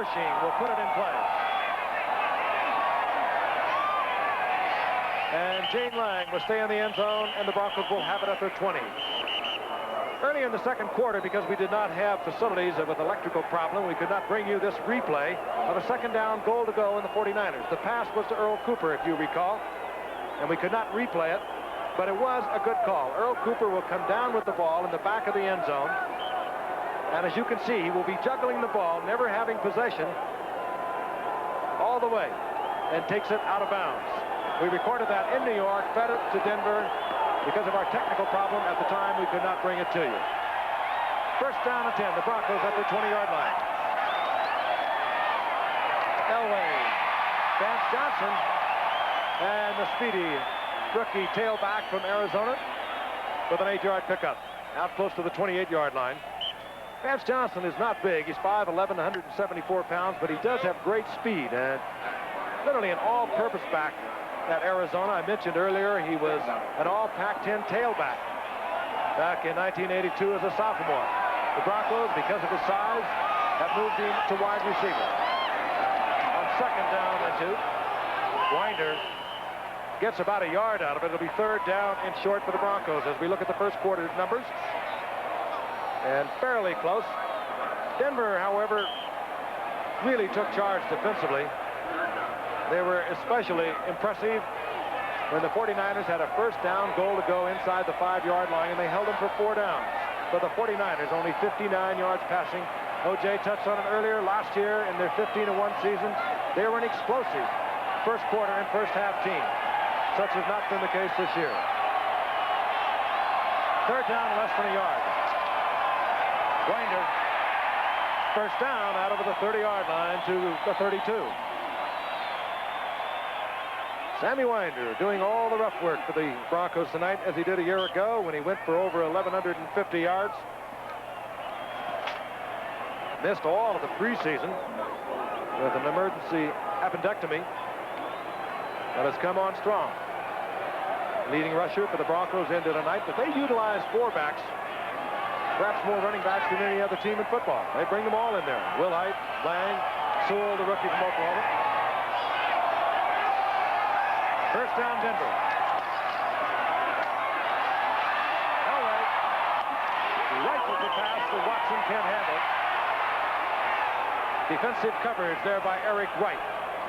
Pershing will put it in play. And Gene Lang will stay in the end zone, and the Broncos will have it at their 20. Early in the second quarter, because we did not have facilities with electrical problem, we could not bring you this replay of a second down goal to go in the 49ers. The pass was to Earl Cooper, if you recall, and we could not replay it, but it was a good call. Earl Cooper will come down with the ball in the back of the end zone, and as you can see, he will be juggling the ball, never having possession, all the way, and takes it out of bounds. We recorded that in New York, fed it to Denver. Because of our technical problem at the time, we could not bring it to you. First down and 10, the Broncos at their 20-yard line. Elway, Vance Johnson, and the speedy rookie tailback from Arizona with an 8-yard pickup. Out close to the 28-yard line. Vance Johnson is not big. He's 5'11", 174 pounds, but he does have great speed and literally an all-purpose back at Arizona. I mentioned earlier he was an all Pac-10 tailback back in 1982 as a sophomore. The Broncos, because of his size, have moved him to wide receiver. On second down and 2, Winder gets about a yard out of it. It'll be third down and short for the Broncos as we look at the first quarter numbers. And fairly close. Denver, however, really took charge defensively. They were especially impressive when the 49ers had a first down goal to go inside the 5-yard line, and they held them for 4 downs. For the 49ers, only 59 yards passing. O.J. touched on it earlier. Last year, in their 15-1 season, they were an explosive first quarter and first half team. Such has not been the case this year. Third down, less than a yard. Winder, first down out over the 30-yard line to the 32. Sammy Winder doing all the rough work for the Broncos tonight, as he did a year ago when he went for over 1,150 yards. Missed all of the preseason with an emergency appendectomy, but has come on strong. Leading rusher for the Broncos into tonight, but they utilize 4 backs, perhaps more running backs than any other team in football. They bring them all in there. Wilhite, Lang, Sewell, the rookie from Oklahoma. First down, Denver. Elway rifles the pass to Watson, can't handle. Defensive coverage there by Eric Wright.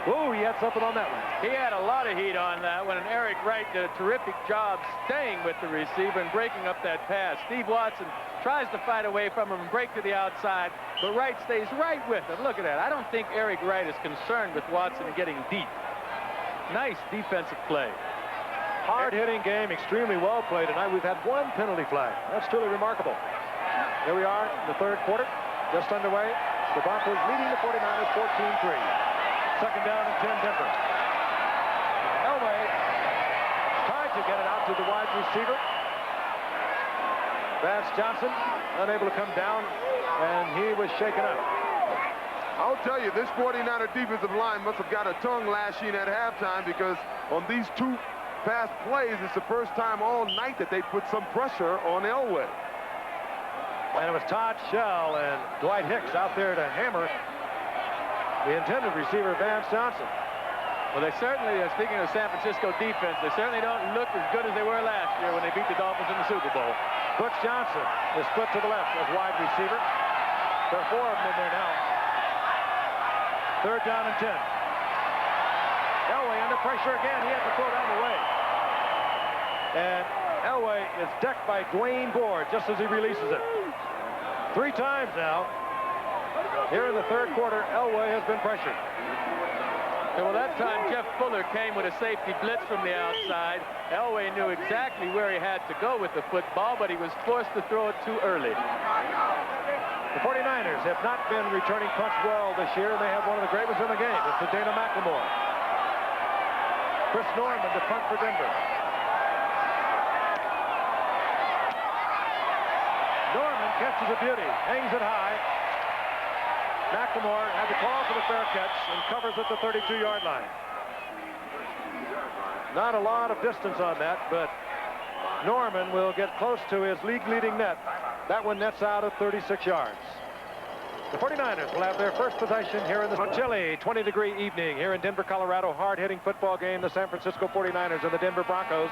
Oh, he had something on that one. He had a lot of heat on that one, and Eric Wright did a terrific job staying with the receiver and breaking up that pass. Steve Watson tries to fight away from him and break to the outside, but Wright stays right with him. Look at that. I don't think Eric Wright is concerned with Watson getting deep. Nice defensive play. Hard-hitting game, extremely well played tonight. We've had 1 penalty flag. That's truly remarkable. Here we are in the third quarter, just underway. The Broncos leading the 49ers 14-3. Second down and 10, Denver. Elway tried to get it out to the wide receiver. Vance Johnson unable to come down, and he was shaken up. I'll tell you, this 49er defensive line must have got a tongue lashing at halftime, because on these 2 past plays, it's the first time all night that they put some pressure on Elway. And it was Todd Shell and Dwight Hicks out there to hammer the intended receiver, Vance Johnson. Well, they certainly, speaking of San Francisco defense, they certainly don't look as good as they were last year when they beat the Dolphins in the Super Bowl. Butch Johnson is split to the left as wide receiver. There are 4 of them in there now. Third down and 10. Elway under pressure again. He has to throw down the way. And Elway is decked by Dwayne Board just as he releases it. 3 times now. Here in the third quarter, Elway has been pressured. Well, that time Jeff Fuller came with a safety blitz from the outside. Elway knew exactly where he had to go with the football, but he was forced to throw it too early. The 49ers have not been returning punts well this year, and they have one of the great ones in the game. It's the Dana McLemore. Chris Norman to punt for Denver. Norman catches a beauty, hangs it high. McLemore had the call for the fair catch and covers at the 32-yard line. Not a lot of distance on that, but Norman will get close to his league-leading net. That one nets out at 36 yards. The 49ers will have their first possession here in the chilly 20-degree evening here in Denver, Colorado. Hard-hitting football game, the San Francisco 49ers and the Denver Broncos.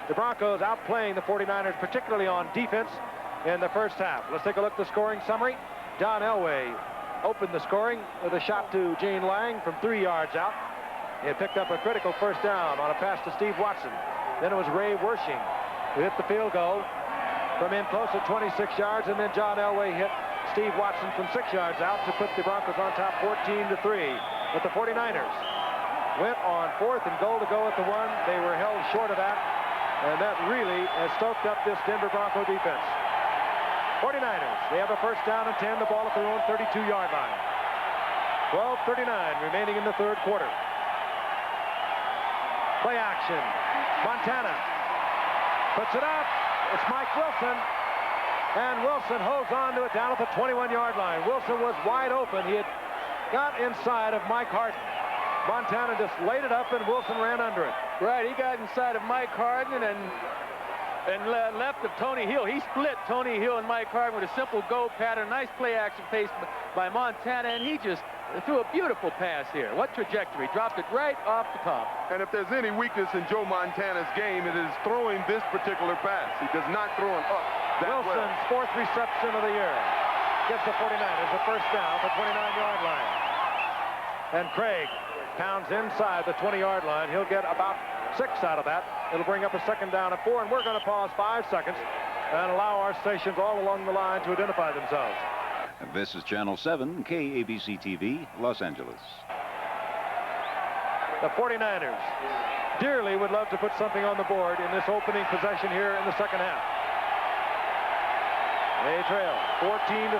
The Broncos outplaying the 49ers, particularly on defense in the first half. Let's take a look at the scoring summary. John Elway opened the scoring with a shot to Gene Lang from 3 yards out. He had picked up a critical first down on a pass to Steve Watson. Then it was Ray Wersching who hit the field goal from in close at 26 yards, and then John Elway hit Steve Watson from 6 yards out to put the Broncos on top 14-3. But the 49ers went on 4th and goal to go at the 1. They were held short of that, and that really has stoked up this Denver Bronco defense. 49ers, they have a first down and 10, the ball at their own 32-yard line. 12:39 remaining in the third quarter. Play action. Montana puts it up. It's Mike Wilson. And Wilson holds on to it down at the 21-yard line. Wilson was wide open. He had got inside of Mike Harden. Montana just laid it up, and Wilson ran under it. Right, he got inside of Mike Harden and left of Tony Hill. He split Tony Hill and Mike Harden with a simple go pattern. Nice play action pace by Montana, and he just threw a beautiful pass here. What trajectory. Dropped it right off the top. And if there's any weakness in Joe Montana's game, it is throwing this particular pass. He does not throw it up that Wilson's well. 4th reception of the year. Gets the 49ers a first down at the 29-yard line. And Craig pounds inside the 20-yard line. He'll get about 6 out of that. It'll bring up a second down at 4, and we're going to pause 5 seconds and allow our stations all along the line to identify themselves. This is Channel 7, KABC TV, Los Angeles. The 49ers dearly would love to put something on the board in this opening possession here in the second half. They trail 14-3.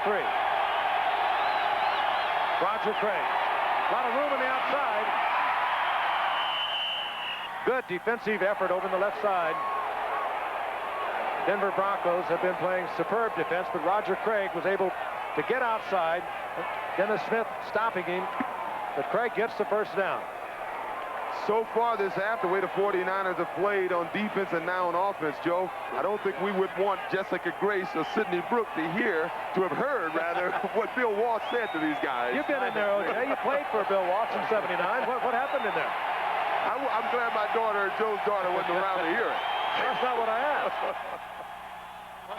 Roger Craig. A lot of room on the outside. Good defensive effort over on the left side. Denver Broncos have been playing superb defense, but Roger Craig was able to get outside. Dennis Smith stopping him, but Craig gets the first down. So far this half, the way the 49ers have played on defense and now on offense, Joe, I don't think we would want Jessica Grace or Sidney Brook to have heard, rather, what Bill Walsh said to these guys. You've been in there, O.J. You played for Bill Walsh in '79. What happened in there? I'm glad my daughter, Joe's daughter, wasn't around to hear it. That's not what I asked.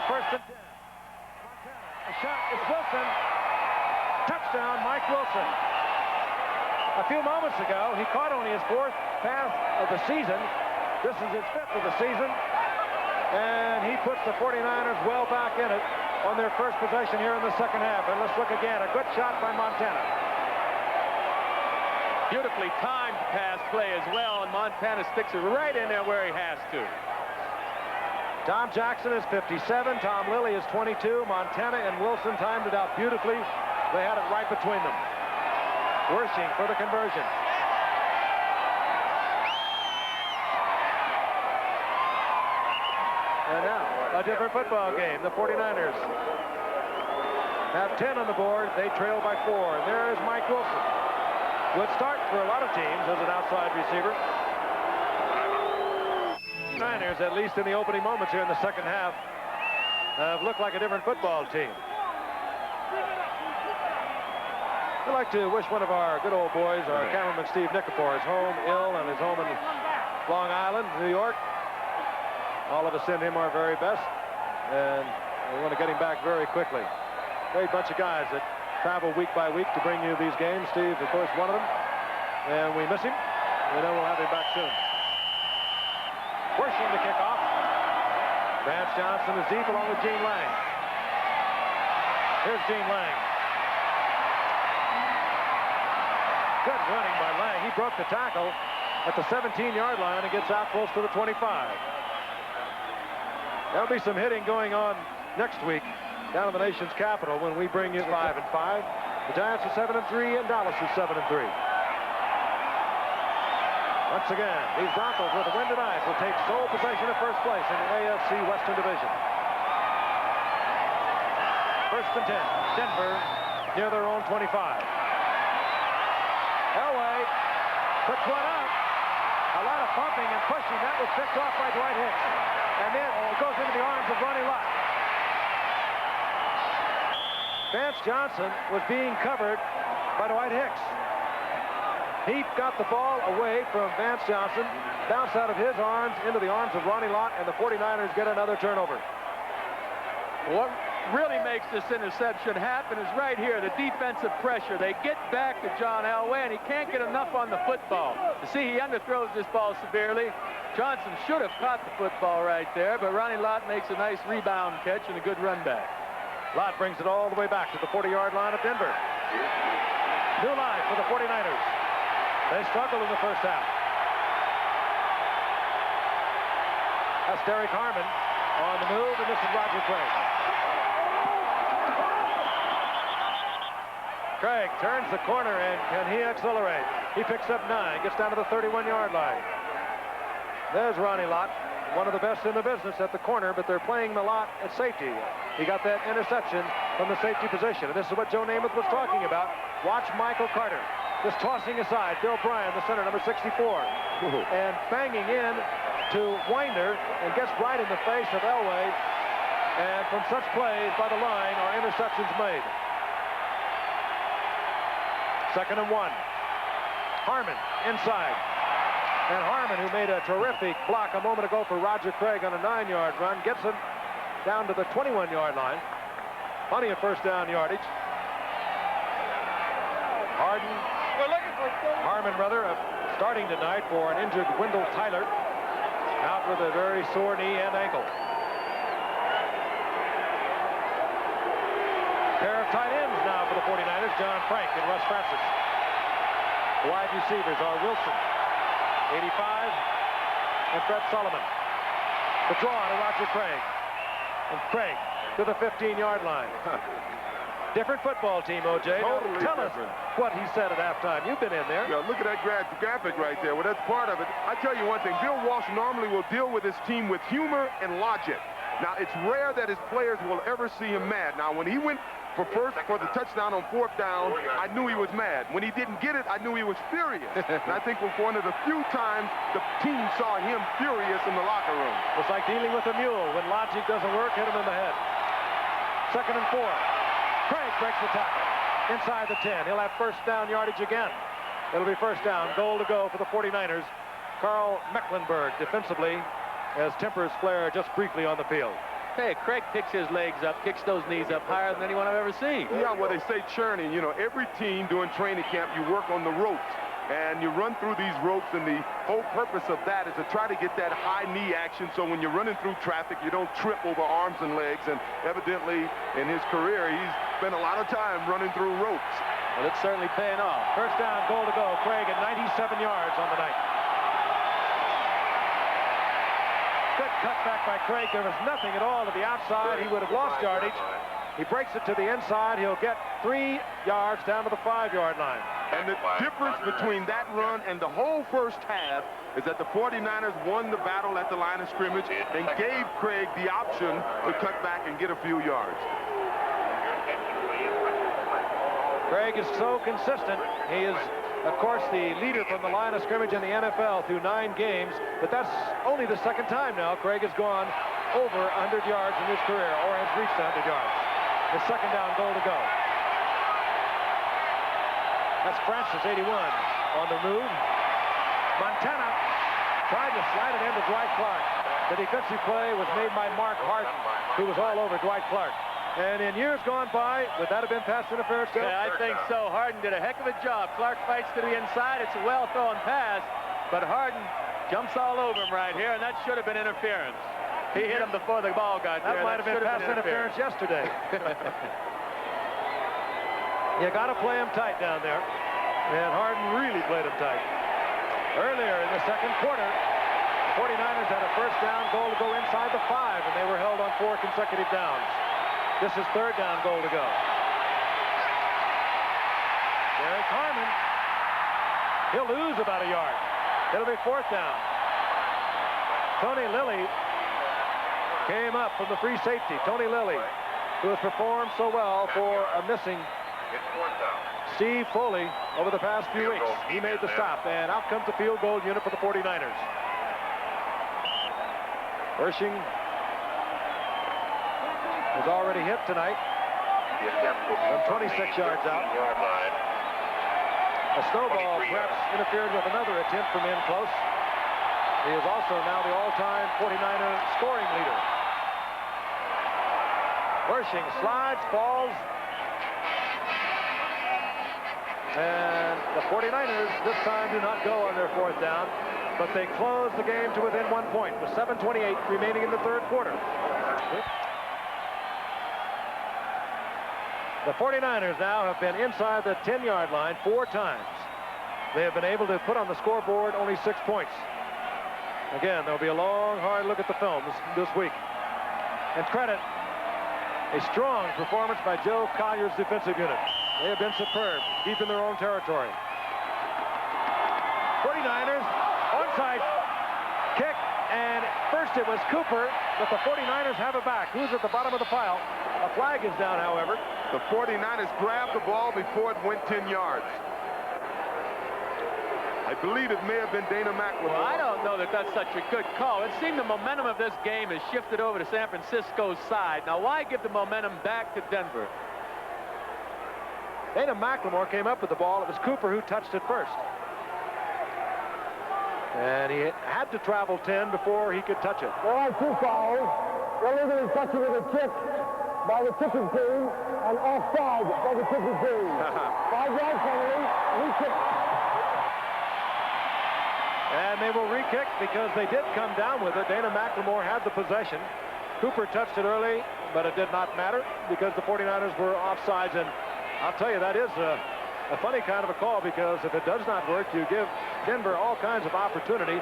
First and 10. Montana. A shot. It's Wilson. Touchdown, Mike Wilson. A few moments ago, he caught only his 4th pass of the season. This is his 5th of the season. And he puts the 49ers well back in it on their first possession here in the second half. And let's look again. A good shot by Montana. Beautifully timed pass play as well, and Montana sticks it right in there where he has to. Tom Jackson is 57. Tom Lilly is 22. Montana and Wilson timed it out beautifully. They had it right between them. Wersching for the conversion. And now, a different football game. The 49ers have 10 on the board. They trail by 4. And there is Mike Wilson. Would start for a lot of teams as an outside receiver. Niners, at least in the opening moments here in the second half, have looked like a different football team. I'd like to wish one of our good old boys, our cameraman Steve Nikifor, is home ill and is home in Long Island, New York. All of us send him our very best, and we want to get him back very quickly. Great bunch of guys that travel week by week to bring you these games. Steve's, of course, one of them, and we miss him. We know we'll have him back soon. Wersching the kickoff. Vance Johnson is deep along with Gene Lang. Here's Gene Lang. Good running by Lang. He broke the tackle at the 17-yard line and gets out close to the 25. There'll be some hitting going on next week down in the nation's capital when we bring you 5-5. The Giants are 7-3 and Dallas is 7-3. Once again, these Broncos with a win tonight will take sole possession of first place in the AFC Western Division. First and 10. Denver near their own 25. Elway puts one up. A lot of pumping and pushing. That was picked off by Dwight Hicks. And then it goes into the arms of Ronnie Lott. Vance Johnson was being covered by Dwight Hicks. He got the ball away from Vance Johnson, bounced out of his arms into the arms of Ronnie Lott, and the 49ers get another turnover. What really makes this interception happen is right here, the defensive pressure. They get back to John Elway, and he can't get enough on the football. You see, he underthrows this ball severely. Johnson should have caught the football right there, but Ronnie Lott makes a nice rebound catch and a good run back. Lott brings it all the way back to the 40-yard line of Denver. New line for the 49ers. They struggled in the first half. That's Derek Harmon on the move, and this is Roger Craig. Craig turns the corner, and can he accelerate? He picks up 9, gets down to the 31-yard line. There's Ronnie Lott, one of the best in the business at the corner, but they're playing the Lott at safety. He got that interception from the safety position, and this is what Joe Namath was talking about. Watch Michael Carter just tossing aside Bill Bryan, the center, number 64, and banging in to Winder, and gets right in the face of Elway, and from such plays by the line are interceptions made. 2nd and 1. Harmon inside. And Harmon, who made a terrific block a moment ago for Roger Craig on a 9-yard run, gets him down to the 21-yard line. Plenty of first down yardage. Harmon, starting tonight for an injured Wendell Tyler, out with a very sore knee and ankle. Pair of tight ends now for the 49ers, John Frank and Russ Francis. The wide receivers are Wilson, 85, and Fred Solomon. The draw to Roger Craig. And Craig to the 15-yard line. Different football team, O.J. Totally Tell different. us what he said at halftime. You've been in there. Yeah, look at that graphic right there. Well, that's part of it. I tell you one thing. Bill Walsh normally will deal with his team with humor and logic. Now, it's rare that his players will ever see him mad. Now, when he went for the touchdown on 4th down, I knew he was mad. When he didn't get it, I knew he was furious. And I think for one of the few times the team saw him furious in the locker room. It's like dealing with a mule. When logic doesn't work, hit him in the head. 2nd and 4. Craig breaks the tackle. Inside the 10. He'll have first down yardage again. It'll be first down. Goal to go for the 49ers. Carl Mecklenburg defensively as tempers flare just briefly on the field. Hey, Craig picks his legs up, kicks those knees up higher than anyone I've ever seen. Yeah, well, they say churning. You know, every team doing training camp, you work on the ropes. And you run through these ropes, and the whole purpose of that is to try to get that high knee action, so when you're running through traffic, you don't trip over arms and legs. And evidently, in his career, he's spent a lot of time running through ropes. Well, it's certainly paying off. First down, goal to go. Craig at 97 yards on the night. Good cutback by Craig. There was nothing at all to the outside. He would have lost yardage. He breaks it to the inside. He'll get 3 yards down to the 5-yard line. And the difference between that run and the whole first half is that the 49ers won the battle at the line of scrimmage and gave Craig the option to cut back and get a few yards. Craig is so consistent. He is, of course, the leader from the line of scrimmage in the NFL through 9 games, but that's only the 2nd time now Craig has gone over 100 yards in his career, or has reached 100 yards. The 2nd down, goal to go. That's Francis, 81, on the move. Montana tried to slide it into Dwight Clark. The defensive play was made by Mark Harden, who was all over Dwight Clark. And in years gone by, would that have been pass interference? Yeah, I think so. Harden did a heck of a job. Clark fights to the inside. It's a well-thrown pass, but Harden jumps all over him right here, and that should have been interference. He hit him before the ball got there. That might have been pass interference yesterday. You got to play him tight down there. And Harden really played him tight. Earlier in the 2nd quarter, the 49ers had a first down, goal to go inside the 5, and they were held on 4 consecutive downs. This is 3rd down, goal to go. Derek Harmon. He'll lose about a yard. It'll be 4th down. Tony Lilly came up from the free safety. Tony Lilly, who has performed so well for a missing Steve Foley over the past few weeks. He made the stop, and out comes the field goal unit for the 49ers. Hershing has already hit tonight. From 26 yards out. A snowball perhaps interfered with another attempt from in close. He is also now the all-time 49er scoring leader. Wersching slides, falls. And the 49ers this time do not go on their fourth down, but they close the game to within 1 point with 7:28 remaining in the third quarter. The 49ers now have been inside the 10-yard line 4 times. They have been able to put on the scoreboard only 6 points. Again, there'll be a long, hard look at the films this week. And credit a strong performance by Joe Collier's defensive unit. They have been superb, deep in their own territory. 49ers, onside kick, and first it was Cooper, but the 49ers have it back. Who's at the bottom of the pile? A flag is down, however. The 49ers grabbed the ball before it went 10 yards. I believe it may have been Dana McLemore. Well, I don't know that that's such a good call. It seemed the momentum of this game has shifted over to San Francisco's side. Now, why give the momentum back to Denver? Dana McLemore came up with the ball. It was Cooper who touched it first. And he had to travel 10 before he could touch it. There are 2 fouls. Illegally touching with a kick by the kicking team and offside by the kicking team. 5-yard penalty, re-kick. And they will re-kick because they did come down with it. Dana McLemore had the possession. Cooper touched it early, but it did not matter because the 49ers were offsides. And I'll tell you, that is a funny kind of a call, because if it does not work, you give Denver all kinds of opportunity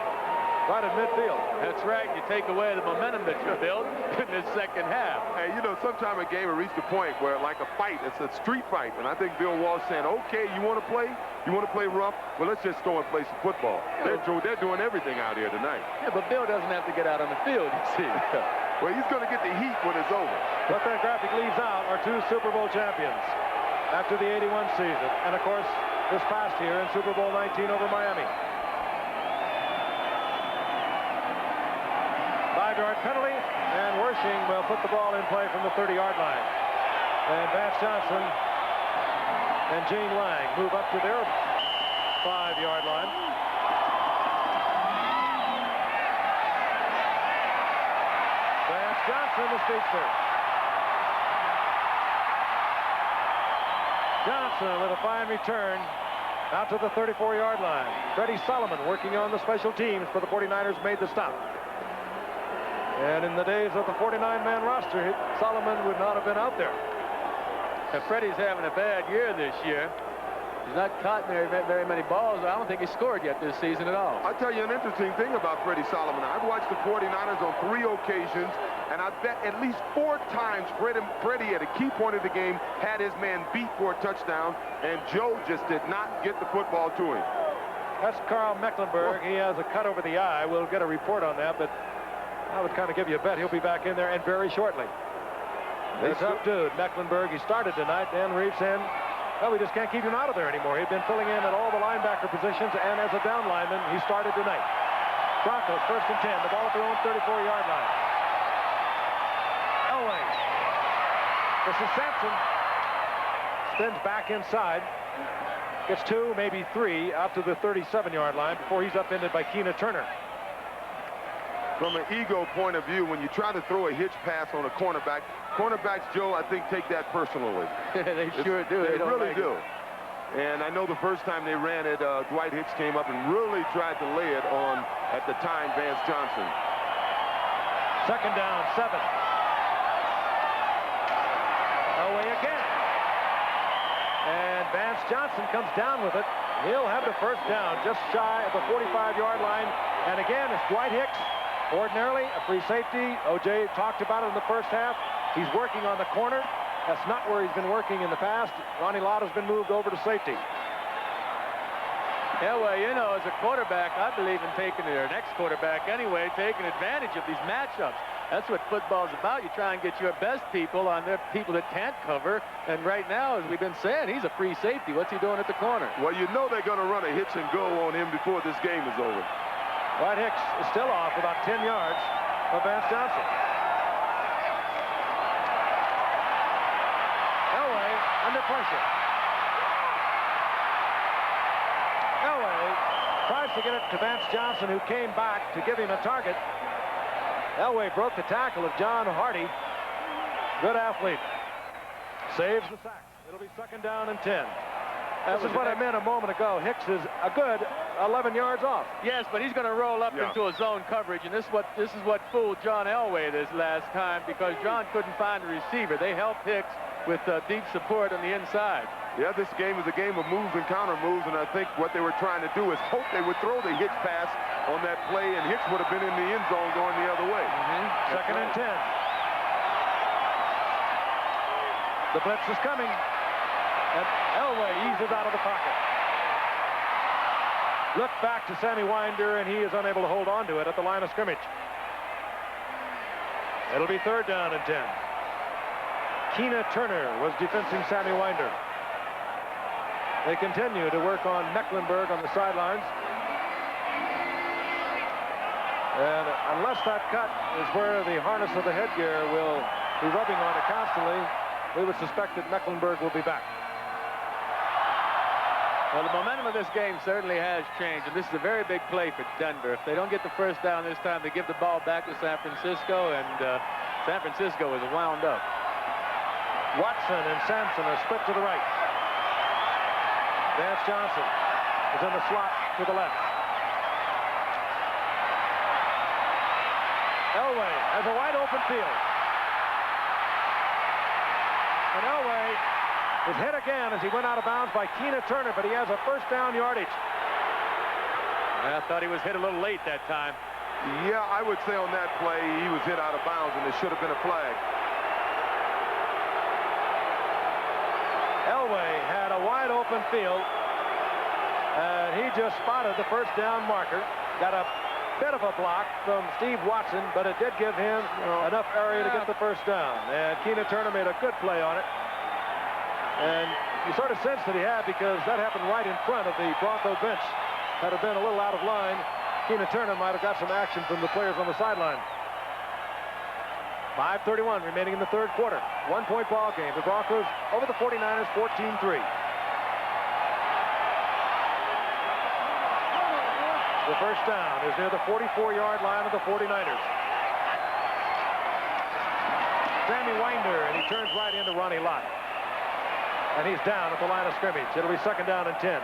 right at midfield. That's right. You take away the momentum that you built in this second half. Hey, you know, sometime a game will reach the point where, like a fight, it's a street fight. And I think Bill Walsh saying, okay, you want to play? You want to play rough? Well, let's just go and play some football. They're doing everything out here tonight. Yeah, but Bill doesn't have to get out on the field, you see. Well, he's going to get the heat when it's over. What that graphic leaves out are 2 Super Bowl champions after the '81 season. And, of course, this past year in Super Bowl 19 over Miami. 5-yard penalty, and Wersching will put the ball in play from the 30-yard line. And Vance Johnson and Gene Lang move up to their 5-yard line. Vance Johnson, the speedster. Johnson with a fine return out to the 34-yard line. Freddie Solomon, working on the special teams for the 49ers, made the stop. And in the days of the 49-man roster, Solomon would not have been out there. And Freddie's having a bad year this year. He's not caught very many balls. I don't think he scored yet this season at all. I'll tell you an interesting thing about Freddie Solomon. I've watched the 49ers on 3 occasions, and I bet at least 4 times Freddie at a key point of the game had his man beat for a touchdown, and Joe just did not get the football to him. That's Carl Mecklenburg. He has a cut over the eye. We'll get a report on that, but I would kind of give you a bet he'll be back in there, and very shortly. This up dude, Mecklenburg. He started tonight. Dan Reeves in. Well, we just can't keep him out of there anymore. He'd been filling in at all the linebacker positions, and as a down lineman, he started tonight. Broncos, 1st and 10. The ball at their own 34-yard line. Elway. This is Sampson. Spins back inside. Gets 2, maybe 3, out to the 37-yard line before he's upended by Keena Turner. From an ego point of view, when you try to throw a hitch pass on a cornerbacks, Joe, I think, take that personally. They sure do. They really do. And I know the first time they ran it, Dwight Hicks came up and really tried to lay it on, at the time, Vance Johnson. 2nd down, 7. Away again. And Vance Johnson comes down with it. He'll have the first down just shy of the 45-yard line. And again, it's Dwight Hicks. Ordinarily, a free safety. O.J. talked about it in the first half. He's working on the corner. That's not where he's been working in the past. Ronnie Lott has been moved over to safety. Yeah, well, you know, as a quarterback, I believe in taking their next quarterback anyway, taking advantage of these matchups. That's what football's about. You try and get your best people on their people that can't cover. And right now, as we've been saying, he's a free safety. What's he doing at the corner? Well, you know they're going to run a hitch and go on him before this game is over. Dwight Hicks is still off about 10 yards of Vance Johnson. pressure. Elway tries to get it to Vance Johnson, who came back to give him a target. Elway broke the tackle of John Hardy. Good athlete. Saves the sack. It'll be 2nd down and 10. This is what I meant a moment ago. Hicks is a good 11 yards off. Yes, but he's going to roll up into a zone coverage, and this is what fooled John Elway this last time, because John couldn't find a receiver. They helped Hicks with deep support on the inside. Yeah, this game is a game of moves and counter moves, and I think what they were trying to do is hope they would throw the Hicks pass on that play, and Hicks would have been in the end zone going the other way. 2nd and 10. The blitz is coming. And Elway eases out of the pocket. Look back to Sammy Winder, and he is unable to hold on to it at the line of scrimmage. It'll be 3rd down and 10. Keena Turner was defending Sammy Winder. They continue to work on Mecklenburg on the sidelines. And unless that cut is where the harness of the headgear will be rubbing on it constantly, we would suspect that Mecklenburg will be back. Well, the momentum of this game certainly has changed, and this is a very big play for Denver. If they don't get the 1st down this time, they give the ball back to San Francisco, and San Francisco is wound up. Watson and Sampson are split to the right. Vance Johnson is in the slot to the left. Elway has a wide open field. And Elway is hit again as he went out of bounds by Keena Turner, but he has a 1st down yardage. I thought he was hit a little late that time. Yeah, I would say on that play he was hit out of bounds, and it should have been a flag. Elway had a wide open field, and he just spotted the 1st down marker. Got a bit of a block from Steve Watson, but it did give him enough area to get the 1st down. And Keena Turner made a good play on it. And you sort of sense that he had, because that happened right in front of the Bronco bench. Had it been a little out of line, Keena Turner might have got some action from the players on the sideline. 5:31 remaining in the 3rd quarter. 1-point ball game. The Broncos over the 49ers 14-3. The 1st down is near the 44-yard line of the 49ers. Sammy Winder, and he turns right into Ronnie Lott. And he's down at the line of scrimmage. It'll be 2nd down and 10.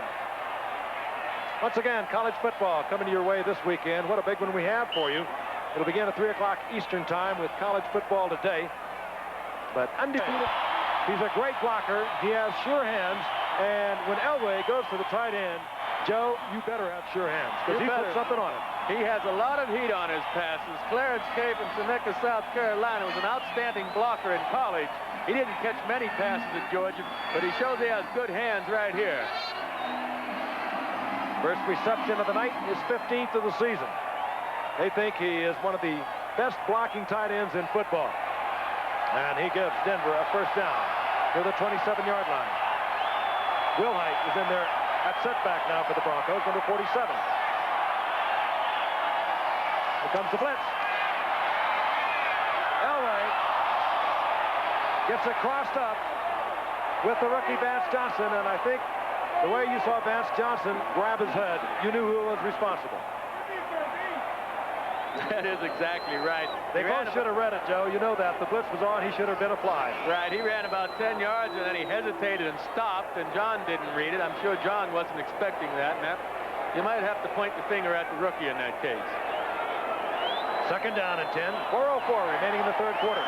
Once again, college football coming to your way this weekend. What a big one we have for you. It'll begin at 3 o'clock Eastern time with college football today. But undefeated. He's a great blocker. He has sure hands. And when Elway goes to the tight end, Joe, you better have sure hands, because he put something on it. He has a lot of heat on his passes. Clarence K from Seneca, South Carolina, was an outstanding blocker in college. He didn't catch many passes at Georgia, but he shows he has good hands right here. First reception of the night, his 15th of the season. They think he is one of the best blocking tight ends in football. And he gives Denver a 1st down to the 27-yard line. Wilhite is in there at setback now for the Broncos, number 47. Here comes the blitz. Elway gets it crossed up with the rookie Vance Johnson, and I think the way you saw Vance Johnson grab his head, you knew who was responsible. That is exactly right. They both should have read it, Joe. You know that. The blitz was on. He should have been applied. Right. He ran about 10 yards, and then he hesitated and stopped, and John didn't read it. I'm sure John wasn't expecting that. And you might have to point the finger at the rookie in that case. 2nd down and 10. 4:04 remaining in the 3rd quarter.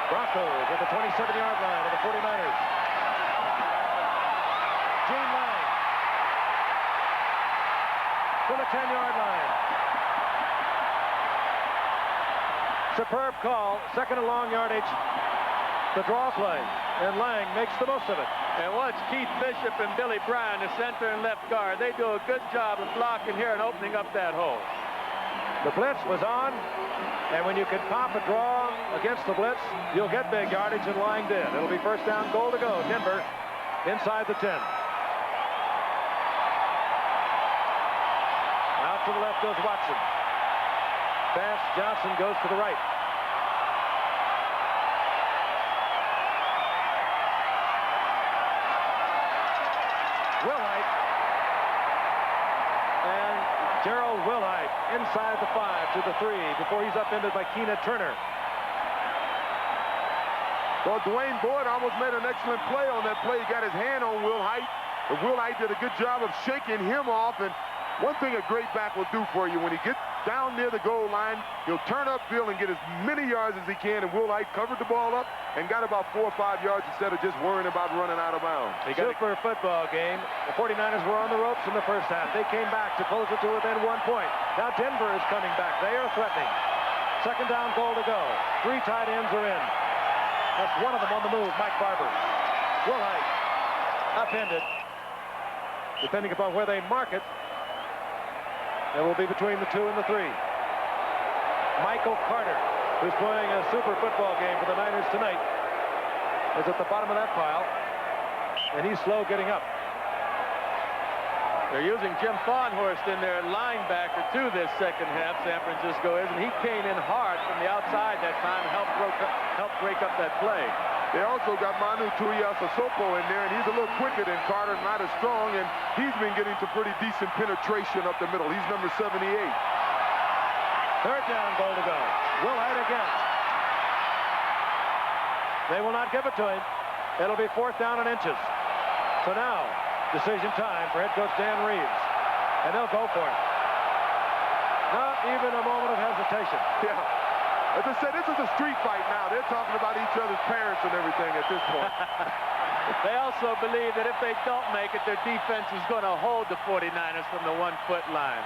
Broncos at the 27-yard line of the 49ers. Gene Lang to the 10-yard line. Superb call. 2nd and long yardage. The draw play. And Lang makes the most of it. And watch Keith Bishop and Billy Bryan, the center and left guard. They do a good job of blocking here and opening up that hole. The blitz was on. And when you can pop a draw against the blitz, you'll get big yardage, and Lang did. It'll be 1st down, goal to go. Denver inside the 10. Out to the left goes Watson. Vance Johnson goes to the right. Wilhite. And Gerald Wilhite inside the 5 to the 3 before he's upended by Keena Turner. Well, Dwayne Boyd almost made an excellent play on that play. He got his hand on Wilhite. But Wilhite did a good job of shaking him off. And one thing a great back will do for you, when he gets down near the goal line, he'll turn upfield and get as many yards as he can. And Wilhite covered the ball up and got about 4 or 5 yards instead of just worrying about running out of bounds. Super football game. The 49ers were on the ropes in the first half. They came back to close it to within 1 point. Now Denver is coming back. They are threatening. Second down, goal to go. 3 tight ends are in. That's one of them on the move, Mike Barber. Wilhite upended. Depending upon where they mark it, it will be between the 2 and the 3. Michael Carter, who's playing a super football game for the Niners tonight, is at the bottom of that pile, and he's slow getting up. They're using Jim Farnhurst in their linebacker too this second half, San Francisco is, and he came in hard from the outside that time and helped break up that play. They also got Manu Tuiasosopo in there, and he's a little quicker than Carter, not as strong, and he's been getting some pretty decent penetration up the middle. He's number 78. Third down, goal to go. Wilhite again. They will not give it to him. It'll be 4th down and inches. So now, decision time for head coach Dan Reeves. And they'll go for it. Not even a moment of hesitation. Yeah. As I said, this is a street fight now. They're talking about each other's parents and everything at this point. They also believe that if they don't make it, their defense is going to hold the 49ers from the 1-foot line.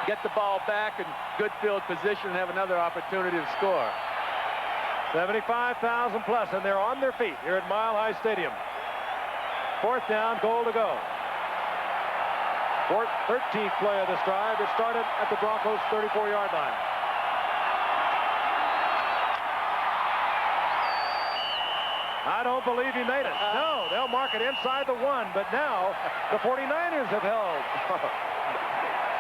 Get the ball back in good field position and have another opportunity to score. 75,000 plus, and they're on their feet here at Mile High Stadium. 4th down, goal to go. 13th play of this drive. It started at the Broncos' 34-yard line. I don't believe he made it. No, they'll mark it inside the 1, but now the 49ers have held.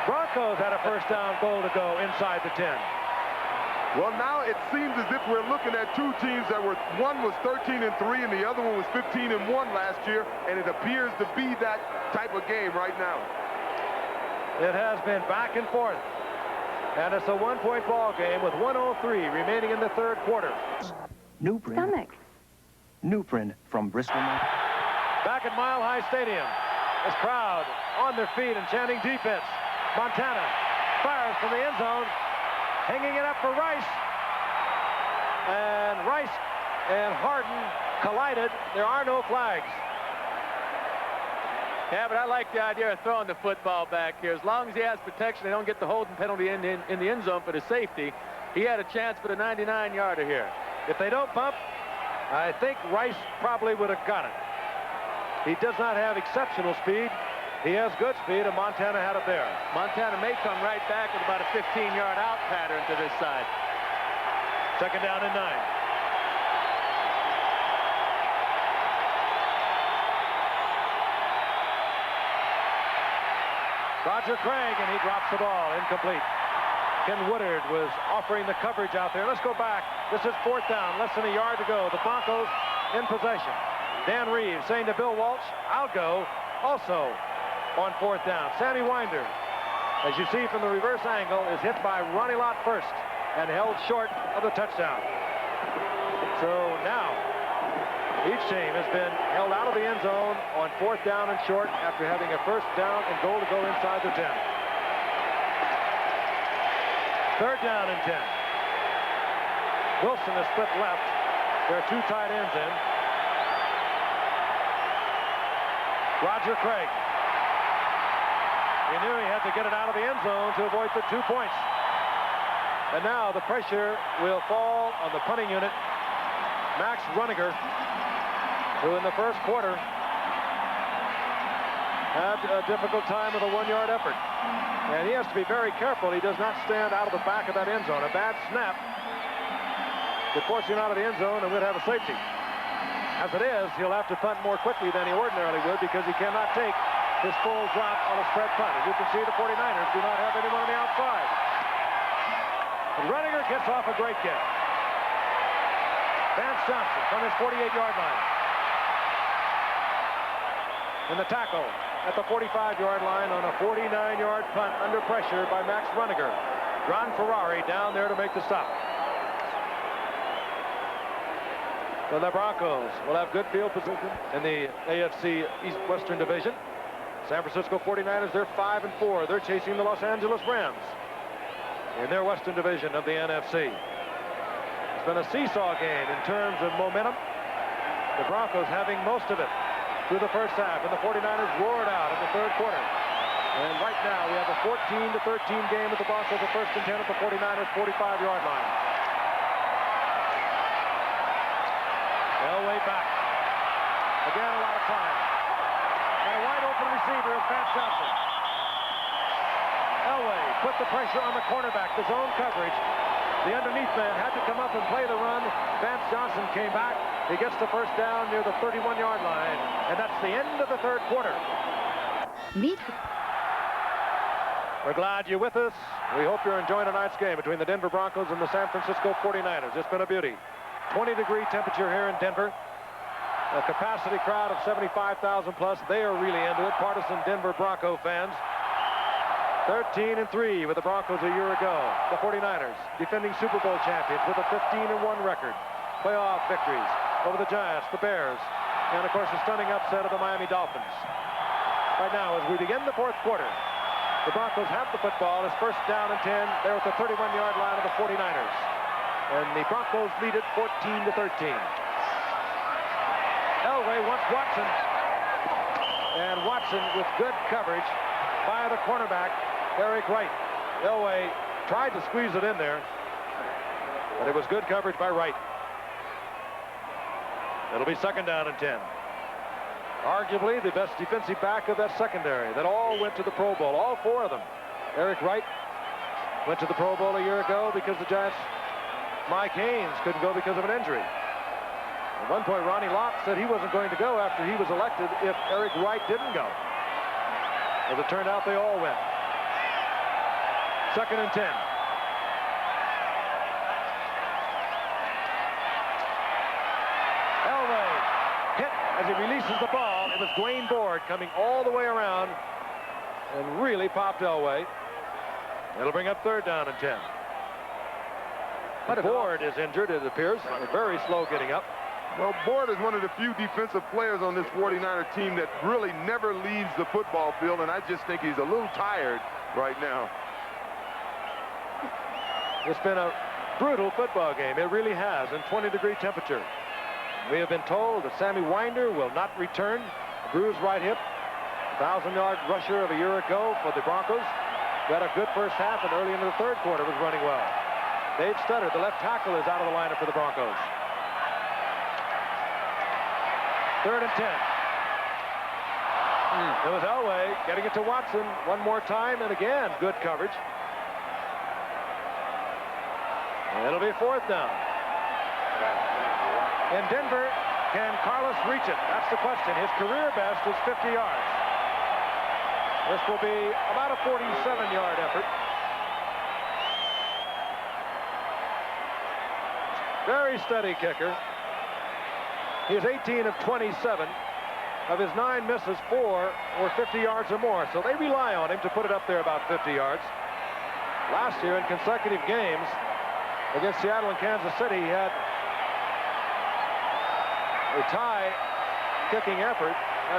Broncos had a 1st down, goal to go inside the 10. Well, now it seems as if we're looking at 2 teams that were, one was 13-3 and the other one was 15-1 last year, and it appears to be that type of game right now. It has been back and forth, and it's a 1-point ball game with 1:03 remaining in the 3rd quarter. Stomach. Newprint from Bristol. Back at Mile High Stadium, this crowd on their feet and chanting defense. Montana fires from the end zone, hanging it up for Rice. And Rice and Harden collided. There are no flags. Yeah, but I like the idea of throwing the football back here. As long as he has protection, they don't get the holding penalty in the end zone for the safety. He had a chance for the 99-yarder here. If they don't bump, I think Rice probably would have got it. He does not have exceptional speed. He has good speed, and Montana had it there. Montana may come right back with about a 15-yard out pattern to this side. 2nd down and 9. Roger Craig, and he drops the ball, incomplete. Ken Woodard was offering the coverage out there. Let's go back. This is 4th down, less than a yard to go. The Broncos in possession. Dan Reeves saying to Bill Walsh, I'll go. Also on 4th down, Sammy Winder, as you see from the reverse angle, is hit by Ronnie Lott first and held short of the touchdown. So now each team has been held out of the end zone on 4th down and short after having a 1st down and goal to go inside the 10. 3rd down and 10. Wilson is split left. There are 2 tight ends in. Roger Craig. He knew he had to get it out of the end zone to avoid the 2 points. And now the pressure will fall on the punting unit. Max Runiger, who in the 1st quarter had a difficult time with a 1-yard effort. And he has to be very careful. He does not stand out of the back of that end zone. A bad snap could force him out of the end zone and we'd have a safety. As it is, he'll have to punt more quickly than he ordinarily would because he cannot take his full drop on a spread punt. As you can see, the 49ers do not have anyone on the outside. And Runiger gets off a great kick. Vance Johnson from his 48-yard line. in the tackle at the 45-yard line on a 49-yard punt under pressure by Max Runiger. Ron Ferrari down there to make the stop. So the Broncos will have good field position in the AFC East Western Division. San Francisco 49ers, they're 5-4. They're chasing the Los Angeles Rams in their Western Division of the NFC. It's been a seesaw game in terms of momentum. The Broncos having most of it through the first half, and the 49ers roared out in the third quarter. And right now we have a 14-13 game with the Broncos at 1st and 10 at the 49ers 45-yard line. Elway back. Again, a lot of time. And a wide open receiver is Vance Johnson. Elway put the pressure on the cornerback, the zone coverage. The underneath man had to come up and play the run. Vance Johnson came back. He gets the first down near the 31-yard line. And that's the end of the third quarter. We're glad you're with us. We hope you're enjoying tonight's game between the Denver Broncos and the San Francisco 49ers. It's been a beauty. 20-degree temperature here in Denver. A capacity crowd of 75,000 plus. They are really into it. Partisan Denver Bronco fans. 13-3 with the Broncos a year ago. The 49ers, defending Super Bowl champions with a 15-1 record. Playoff victories over the Giants, the Bears, and of course the stunning upset of the Miami Dolphins. Right now, as we begin the fourth quarter, the Broncos have the football. It's 1st down and 10. They're at the 31-yard line of the 49ers. And the Broncos lead it 14-13. Elway wants Watson. And Watson with good coverage by the cornerback, Eric Wright. Elway tried to squeeze it in there, but it was good coverage by Wright. It'll be 2nd down and 10. Arguably the best defensive back of that secondary that all went to the Pro Bowl, all 4 of them. Eric Wright went to the Pro Bowl a year ago because the Giants, Mike Haynes, couldn't go because of an injury. At one point, Ronnie Lott said he wasn't going to go after he was elected if Eric Wright didn't go. As it turned out, they all went. 2nd and 10. Elway hit as he releases the ball. It was Dwayne Board coming all the way around and really popped Elway. It'll bring up 3rd down and 10. But Board is injured, it appears. Very slow getting up. Well, Board is one of the few defensive players on this 49er team that really never leaves the football field, and I just think he's a little tired right now. It's been a brutal football game. It really has, in 20-degree temperature. We have been told that Sammy Winder will not return. Bruised right hip. 1,000-yard rusher of a year ago for the Broncos. Got a good first half, and early into the third quarter was running well. Dave Stutter, the left tackle, is out of the lineup for the Broncos. 3rd and 10. It was Elway getting it to Watson one more time, and again, good coverage. It'll be 4th down. In Denver, can Carlos reach it? That's the question. His career best is 50 yards. This will be about a 47-yard effort. Very steady kicker. He is 18 of 27. Of his 9 misses, 4 were 50 yards or more. So they rely on him to put it up there about 50 yards. Last year in consecutive games against Seattle and Kansas City, he had a tie kicking effort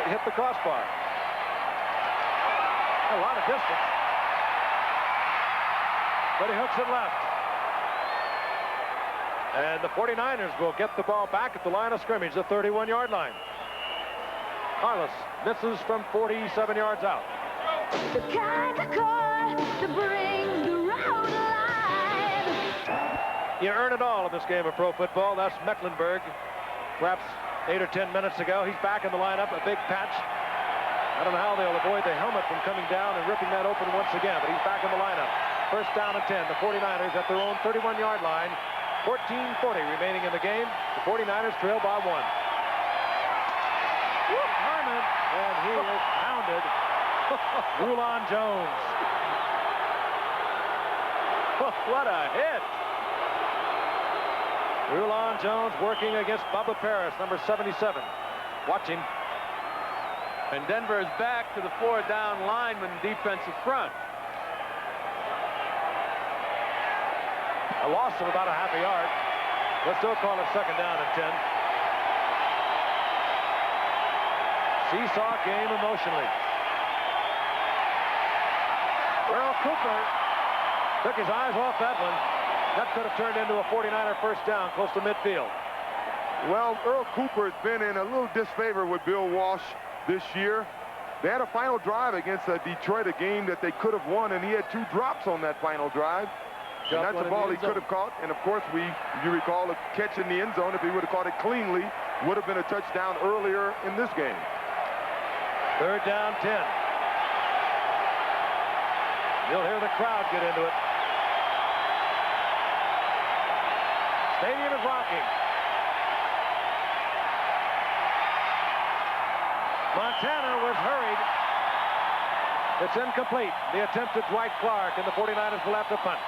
hit the crossbar. A lot of distance. But he hooks it left. And the 49ers will get the ball back at the line of scrimmage, the 31-yard line. Carlos misses from 47 yards out. The kind of car that brings the road alive. You earn it all in this game of pro football. That's Mecklenburg. Perhaps 8 or 10 minutes ago. He's back in the lineup, a big patch. I don't know how they'll avoid the helmet from coming down and ripping that open once again, but he's back in the lineup. 1st down and 10. The 49ers at their own 31-yard line. 14:40 remaining in the game. The 49ers trail by 1. Harmon, and he is pounded. Rulon Jones. What a hit. Rulon Jones working against Bubba Paris, number 77. Watch him. And Denver is back to the 4-down lineman defensive front. A loss of about a half a yard. Let's still call it 2nd down and 10. Seesaw game emotionally. Earl Cooper took his eyes off that one. That could have turned into a 49er first down close to midfield. Well, Earl Cooper has been in a little disfavor with Bill Walsh this year. They had a final drive against Detroit, a game that they could have won, and he had 2 drops on that final drive. And that's a ball he could have caught. And, of course, you recall a catch in the end zone. If he would have caught it cleanly, would have been a touchdown earlier in this game. 3rd down, 10. You'll hear the crowd get into it. Stadium is rocking. Montana was hurried. It's incomplete. The attempt at Dwight Clark, and the 49ers will have to punt.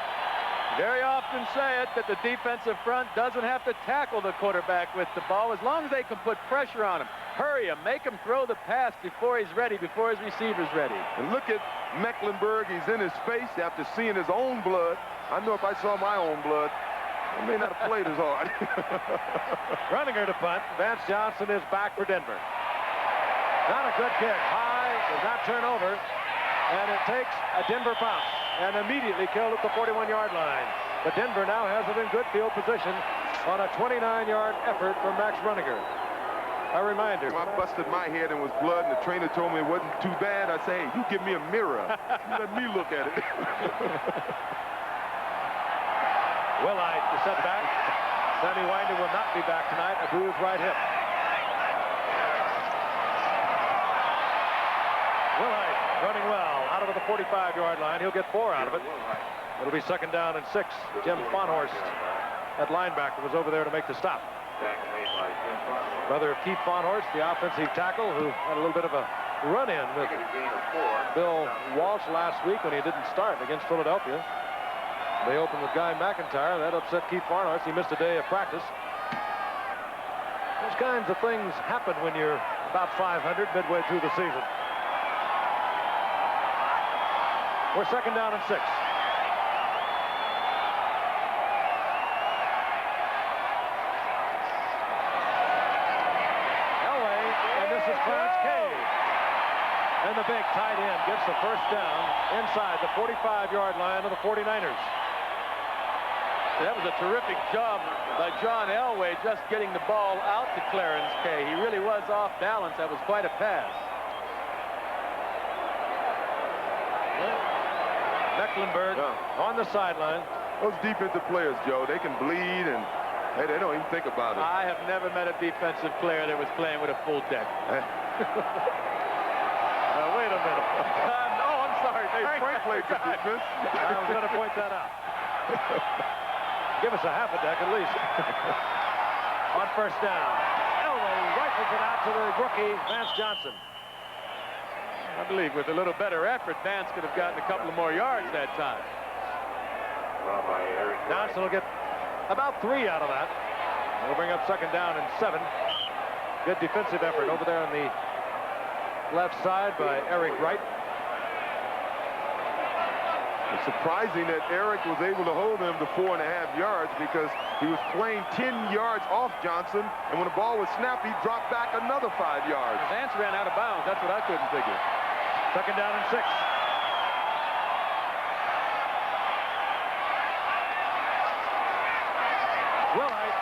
Very often say it that the defensive front doesn't have to tackle the quarterback with the ball as long as they can put pressure on him. Hurry him, make him throw the pass before he's ready, before his receiver's ready. And look at Mecklenburg. He's in his face after seeing his own blood. I know if I saw my own blood, I may not have played as hard. Runninger to punt. Vance Johnson is back for Denver. Not a good kick. High, does not turn over, and it takes a Denver bounce and immediately killed at the 41-yard line. But Denver now has it in good field position on a 29-yard effort from Max Runninger. A reminder. I busted my head and was blood, and the trainer told me it wasn't too bad. I say, hey, you give me a mirror. You let me look at it. Willite is set back. Sammy Winder will not be back tonight. A bruised right hip. Willite running well out of the 45-yard line. He'll get 4 out of it. It'll be 2nd down and 6. Jim Fonhorst at linebacker was over there to make the stop. Brother of Keith Fonhorst, the offensive tackle, who had a little bit of a run-in with Bill Walsh last week when he didn't start against Philadelphia. They opened with Guy McIntyre. That upset Keith Fonhorst. He missed a day of practice. Those kinds of things happen when you're about 500 midway through the season. We're 2nd down and 6. And the big tight end gets the first down inside the 45-yard line of the 49ers. That was a terrific job by John Elway just getting the ball out to Clarence Kay. He really was off balance. That was quite a pass. Mecklenburg on the sideline. Those defensive players, Joe, they can bleed, and hey, they don't even think about it. I have never met a defensive player that was playing with a full deck. Wait a minute. No, I'm sorry. Frank played good defense. I was going to point that out. Give us a half a deck at least. On 1st down. Elway rifles it out to the rookie, Vance Johnson. I believe with a little better effort, Vance could have gotten a couple of more yards that time. Johnson will get about 3 out of that. We'll bring up 2nd down and 7. Good defensive effort over there on the left side by Eric Wright. It's surprising that Eric was able to hold him to 4.5 yards because he was playing 10 yards off Johnson, and when the ball was snapped, he dropped back another 5 yards. Vance ran out of bounds. That's what I couldn't figure. 2nd down and 6. Willite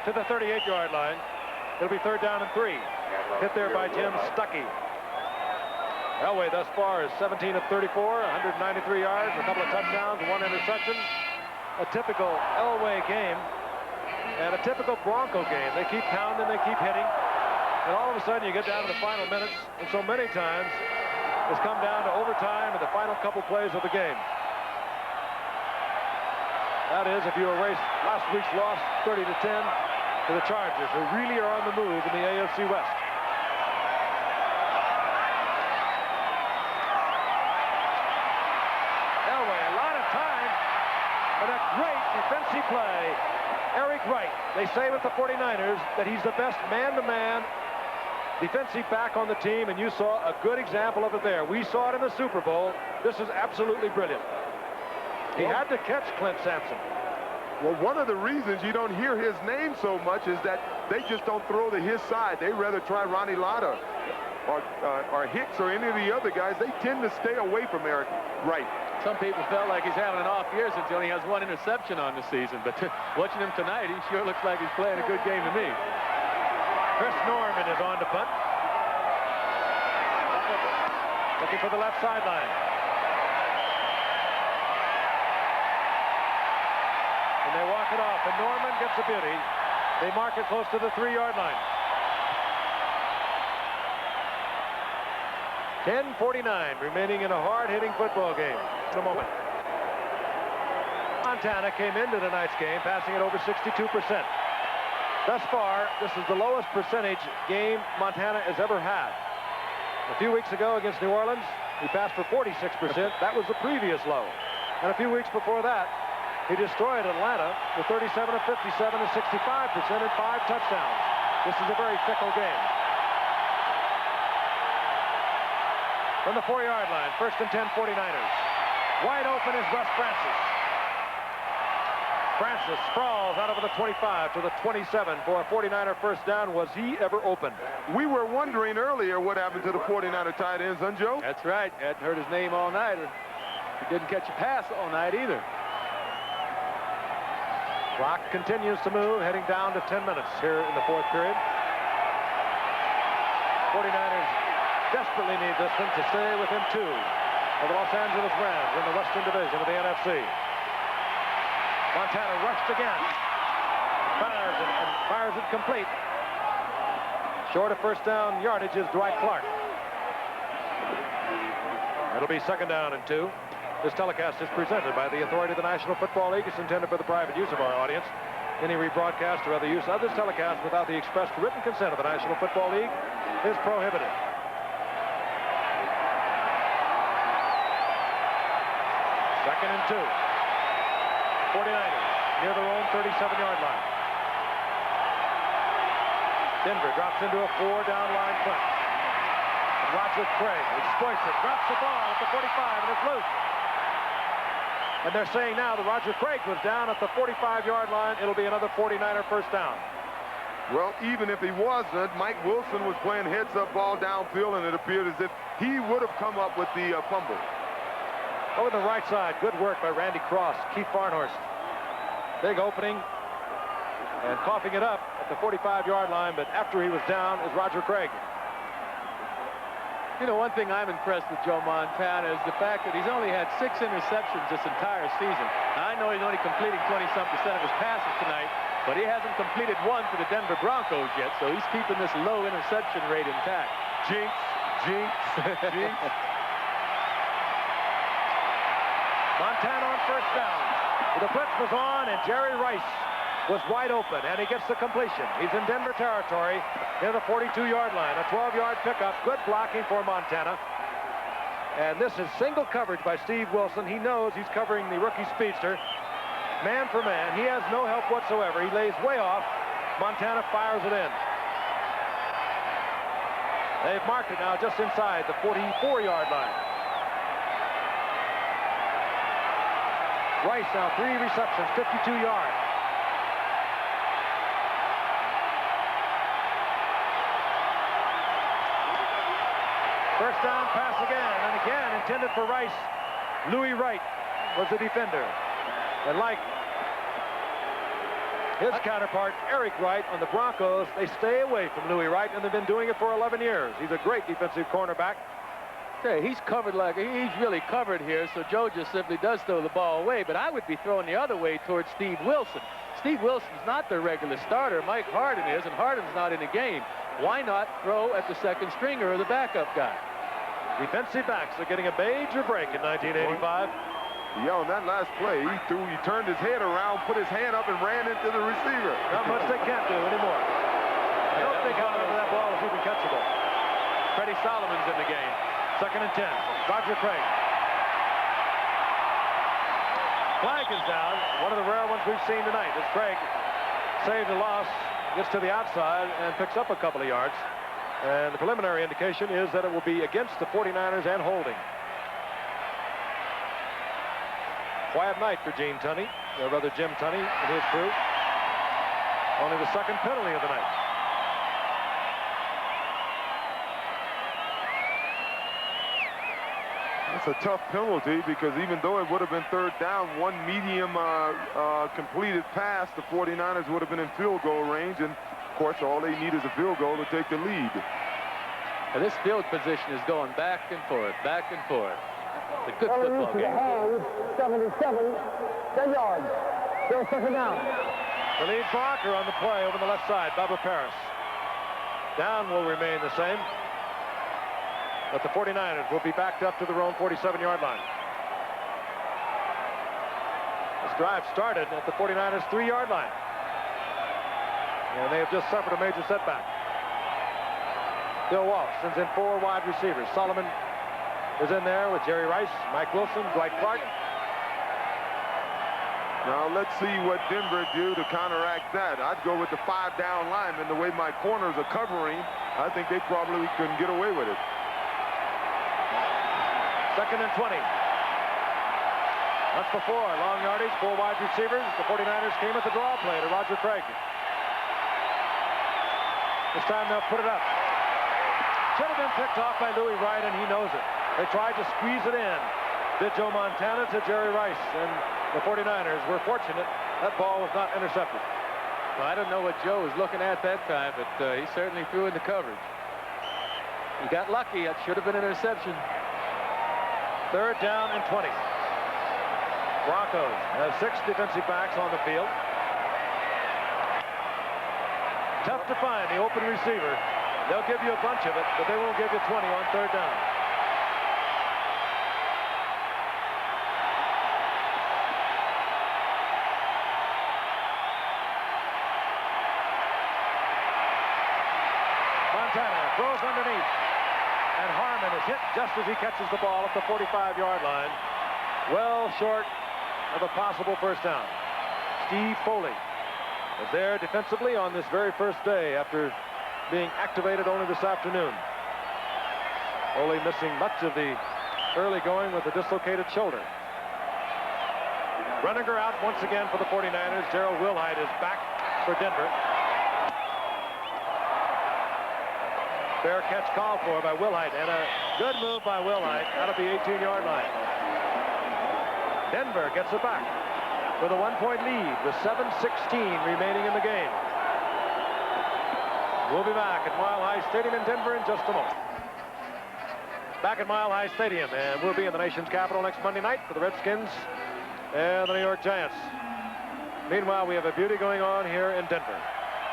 to the 38-yard line. It'll be 3rd down and 3. Hit there by Jim Stuckey. Elway thus far is 17 of 34, 193 yards, a couple of touchdowns, 1 interception. A typical Elway game and a typical Bronco game. They keep pounding, they keep hitting, and all of a sudden you get down to the final minutes, and so many times it's come down to overtime and the final couple plays of the game. That is, if you erase last week's loss 30-10 to the Chargers, who really are on the move in the AFC West. Great defensive play. Eric Wright. They say with the 49ers that he's the best man-to-man defensive back on the team, and you saw a good example of it there. We saw it in the Super Bowl. This is absolutely brilliant. He had to catch Clint Sampson. Well, one of the reasons you don't hear his name so much is that they just don't throw to his side. They rather try Ronnie Lotta or Hicks or any of the other guys. They tend to stay away from Eric Wright. Some people felt like he's having an off year since he only has 1 interception on the season. But watching him tonight, he sure looks like he's playing a good game to me. Chris Norman is on to punt. Looking for the left sideline. And they walk it off, and Norman gets a beauty. They mark it close to the 3-yard line. 10:49 remaining in a hard-hitting football game. In a moment. Montana came into tonight's game passing it over 62%. Thus far, this is the lowest percentage game Montana has ever had. A few weeks ago against New Orleans, he passed for 46%. That was the previous low. And a few weeks before that, he destroyed Atlanta with 37 of 57 and 65% and 5 touchdowns. This is a very fickle game. From the 4-yard line, 1st and 10, 49ers. Wide open is Wes Francis. Francis sprawls out over the 25 to the 27 for a 49er first down. Was he ever open? We were wondering earlier what happened to the 49er tight ends, huh, Joe? That's right. Hadn't heard his name all night. He didn't catch a pass all night either. Clock continues to move, heading down to 10 minutes here in the 4th period. 49ers desperately need this one to stay within 2 of the Los Angeles Rams in the Western Division of the NFC. Montana rushed again. Fires it and fires it complete. Short of first down yardage is Dwight Clark. It'll be 2nd down and 2. This telecast is presented by the authority of the National Football League. It's intended for the private use of our audience. Any rebroadcast or other use of this telecast without the express written consent of the National Football League is prohibited. 2nd and 2. 49ers near their own 37-yard line. Denver drops into a 4-down line punt. And Roger Craig exploits it, drops the ball at the 45, and it's loose. And they're saying now that Roger Craig was down at the 45-yard line. It'll be another 49er first down. Well, even if he wasn't, Mike Wilson was playing heads-up ball downfield, and it appeared as if he would have come up with the fumble. Over the right side, good work by Randy Cross, Keith Barnhorst. Big opening, and coughing it up at the 45-yard line, but after he was down is Roger Craig. You know, one thing I'm impressed with Joe Montana is the fact that he's only had 6 interceptions this entire season. Now, I know he's only completing 20-some% of his passes tonight, but he hasn't completed 1 for the Denver Broncos yet, so he's keeping this low interception rate intact. Jinx, jinx, jinx. Montana on first down. The blitz was on, and Jerry Rice was wide open, and he gets the completion. He's in Denver territory near the 42-yard line. A 12-yard pickup. Good blocking for Montana. And this is single coverage by Steve Wilson. He knows he's covering the rookie speedster. Man for man. He has no help whatsoever. He lays way off. Montana fires it in. They've marked it now just inside the 44-yard line. Rice now 3 receptions, 52 yards. First down pass again, and again intended for Rice. Louis Wright was the defender. And like his counterpart, Eric Wright, on the Broncos, they stay away from Louis Wright, and they've been doing it for 11 years. He's a great defensive cornerback. Hey, he's covered like he's really covered here, so Joe just simply does throw the ball away. But I would be throwing the other way towards Steve Wilson. Steve Wilson's not their regular starter. Mike Harden is, and Harden's not in the game. Why not throw at the second stringer or the backup guy? Defensive backs are getting a major break in 1985. Yeah, on that last play, he turned his head around, put his hand up, and ran into the receiver. Not much they can't do anymore. I don't think, however, that ball is even catchable. Freddie Solomon's in the game. 2nd and 10. Roger Craig. Flag is down. One of the rare ones we've seen tonight. As Craig saved a loss, gets to the outside, and picks up a couple of yards. And the preliminary indication is that it will be against the 49ers and holding. Quiet night for Gene Tunney, or rather Jim Tunney and his crew. Only the second penalty of the night. It's a tough penalty because even though it would have been third down, one medium completed pass, the 49ers would have been in field goal range. And, of course, all they need is a field goal to take the lead. And this field position is going back and forth, back and forth. It's a good football game. 77, 10 yards. Still second down. The lead blocker on the play over the left side, Bubba Paris. Down will remain the same. But the 49ers will be backed up to their own 47-yard line. This drive started at the 49ers' 3-yard line. And they have just suffered a major setback. Bill Walsh sends in 4 wide receivers. Solomon is in there with Jerry Rice, Mike Wilson, Dwight Clark. Now let's see what Denver do to counteract that. I'd go with the 5-down linemen. The way my corners are covering, I think they probably couldn't get away with it. Second and 20. Once before, long yardage, 4 wide receivers. The 49ers came at the draw play to Roger Craig. This time they'll put it up. Should have been picked off by Louis Wright, and he knows it. They tried to squeeze it in. Did Joe Montana to Jerry Rice, and the 49ers were fortunate that ball was not intercepted. Well, I don't know what Joe was looking at that time, but he certainly threw in the coverage. He got lucky. It should have been an interception. Third down and 20. Broncos have 6 defensive backs on the field. Tough to find the open receiver. They'll give you a bunch of it, but they won't give you 20 on third down. Montana throws underneath, and Harmon is hit just as he catches the ball at the 45-yard line. Well short of a possible first down. Steve Foley is there defensively on this very first day after being activated only this afternoon. Foley missing much of the early going with a dislocated shoulder. Runninger out once again for the 49ers. Gerald Wilhite is back for Denver. Fair catch called for by Wilhite, and a good move by Wilhite out of the 18-yard line. Denver gets it back with a 1-point lead with 7:16 remaining in the game. We'll be back at Mile High Stadium in Denver in just a moment. Back at Mile High Stadium, and we'll be in the nation's capital next Monday night for the Redskins and the New York Giants. Meanwhile, we have a beauty going on here in Denver.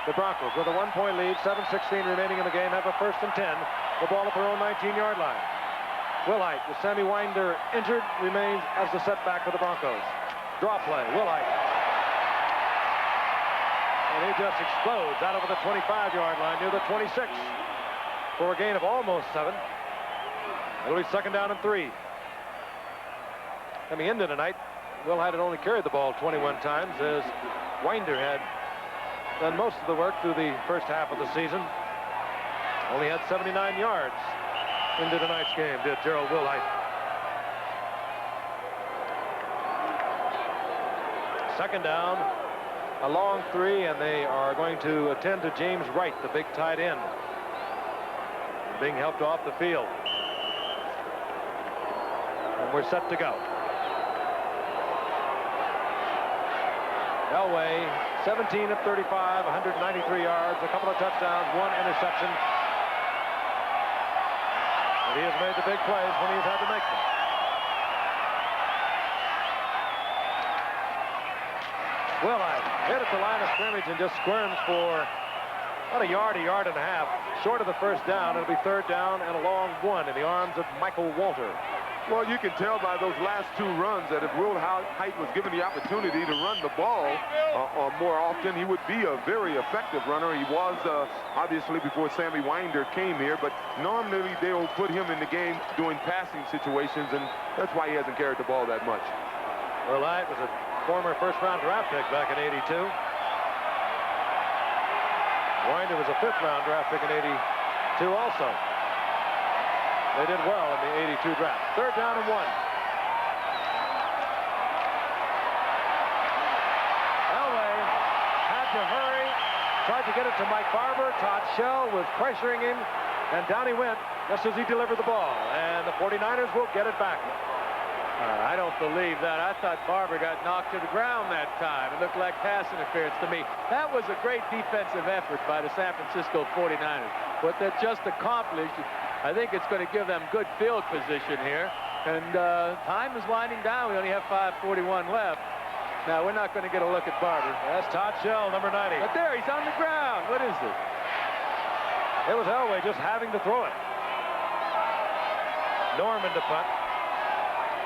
The Broncos with a 1-point lead, 7:16 remaining in the game, have a 1st and 10. The ball at their own 19-yard line. Wilhite, with Sammy Winder injured, remains as the setback for the Broncos. Draw play, Wilhite. And he just explodes out over the 25-yard line near the 26 for a gain of almost 7. It'll be 2nd down and 3. Coming into tonight, Wilhite had only carried the ball 21 times as Winder had done most of the work through the first half of the season. Only had 79 yards into tonight's game, did Gerald Wilhite. Second down, a long 3, and they are going to attend to James Wright, the big tight end, being helped off the field. And we're set to go. Elway, 17 of 35, 193 yards, a couple of touchdowns, 1 interception. And he has made the big plays when he's had to make them. Wilhite hit at the line of scrimmage and just squirms for about a yard and a half. Short of the first down, it'll be 3rd down and a long 1 in the arms of Michael Walter. Well, you can tell by those last 2 runs that if Wilhite was given the opportunity to run the ball more often, he would be a very effective runner. He was obviously before Sammy Winder came here, but normally they'll put him in the game doing passing situations, and that's why he hasn't carried the ball that much. Wilhite was a former first-round draft pick back in '82. Winder was a 5th-round draft pick in '82. 2 also. They did well in the 82 draft. 3rd down and 1. Elway had to hurry. Tried to get it to Mike Barber. Todd Shell was pressuring him. And down he went just as he delivered the ball. And the 49ers will get it back. I don't believe that. I thought Barber got knocked to the ground that time. It looked like pass interference to me. That was a great defensive effort by the San Francisco 49ers. What that just accomplished, I think it's going to give them good field position here. And time is winding down. We only have 5:41 left. Now, we're not going to get a look at Barber. That's Todd Shell, number 90. But there, he's on the ground. What is this? It was Elway just having to throw it. Norman to punt.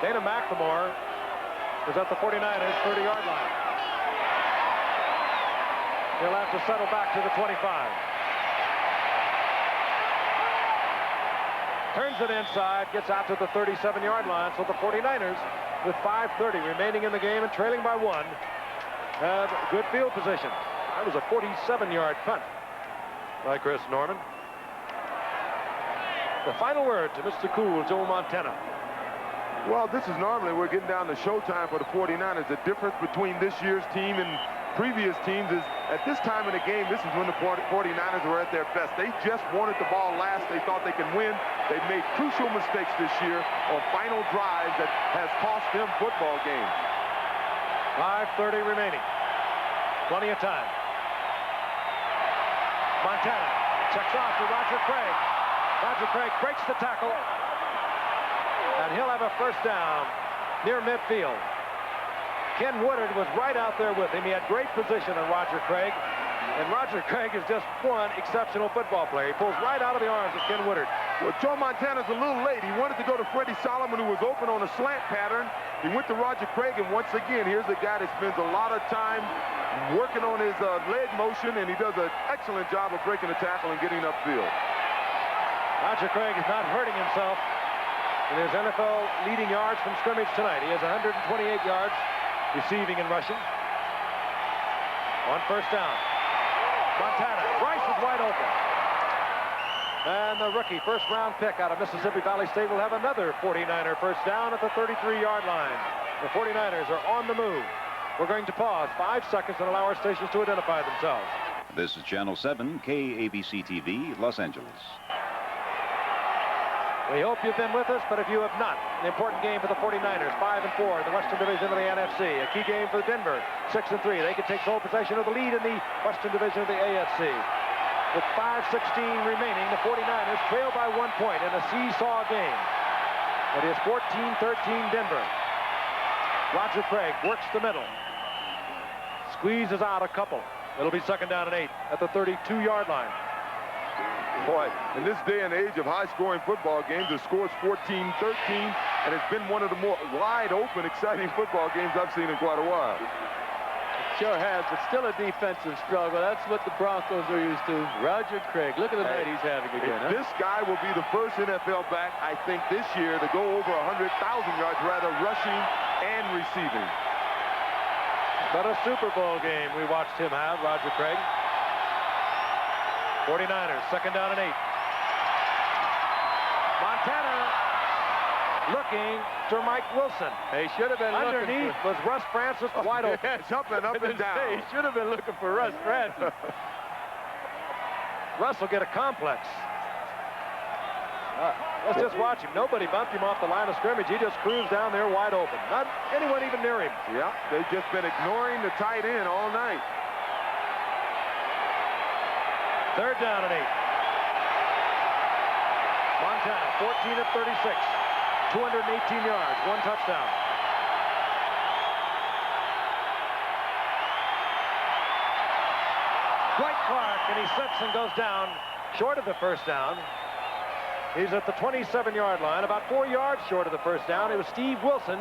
Dana McLemore is at the 49ers 30-yard line. He'll have to settle back to the 25. Turns it inside, gets out to the 37-yard line. So the 49ers, with 5:30 remaining in the game and trailing by 1, have good field position. That was a 47-yard punt by Chris Norman. The final word to Mr. Cool, Joe Montana. Well, this is normally, we're getting down to showtime for the 49ers. The difference between this year's team and previous teams is at this time in the game, this is when the 49ers were at their best. They just wanted the ball last. They thought they could win. They've made crucial mistakes this year on final drives that has cost them football games. 5:30 remaining. Plenty of time. Montana checks off to Roger Craig. Roger Craig breaks the tackle. And he'll have a 1st down near midfield. Ken Woodard was right out there with him. He had great position on Roger Craig. And Roger Craig is just one exceptional football player. He pulls right out of the arms of Ken Woodard. Well, Joe Montana's a little late. He wanted to go to Freddie Solomon, who was open on a slant pattern. He went to Roger Craig, and once again, here's a guy that spends a lot of time working on his leg motion, and he does an excellent job of breaking the tackle and getting upfield. Roger Craig is not hurting himself in his NFL leading yards from scrimmage tonight. He has 128 yards receiving and rushing. On 1st down. Montana. Bryce is wide open. And the rookie 1st-round pick out of Mississippi Valley State will have another 49er 1st down at the 33-yard line. The 49ers are on the move. We're going to pause 5 seconds and allow our stations to identify themselves. This is Channel 7, KABC TV, Los Angeles. We hope you've been with us, but if you have not, an important game for the 49ers, 5-4 in the Western Division of the NFC. A key game for Denver, 6-3. They can take sole possession of the lead in the Western Division of the AFC. With 5:16 remaining, the 49ers trail by 1 point in a seesaw game. It is 14-13 Denver. Roger Craig works the middle. Squeezes out a couple. It'll be 2nd down and 8 at the 32-yard line. Boy, in this day and age of high-scoring football games, the score's 14-13, and it's been one of the more wide-open, exciting football games I've seen in quite a while. It sure has, but still a defensive struggle. That's what the Broncos are used to. Roger Craig, look at the night he's having again. Huh? This guy will be the first NFL back, I think, this year to go over 100,000 yards, rather rushing and receiving. But a Super Bowl game we watched him have, Roger Craig. 49ers, 2nd down and 8. Montana looking to Mike Wilson. He should have been underneath looking was Russ Francis wide open. Jumping up and down. He should have been looking for Russ Francis. Russ will get a complex. Let's just watch him. Nobody bumped him off the line of scrimmage. He just cruised down there wide open. Not anyone even near him. Yeah, they've just been ignoring the tight end all night. 3rd down and 8. Montana, 14 of 36. 218 yards, 1 touchdown. Dwight Clark, and he slips and goes down short of the 1st down. He's at the 27-yard line, about 4 yards short of the 1st down. It was Steve Wilson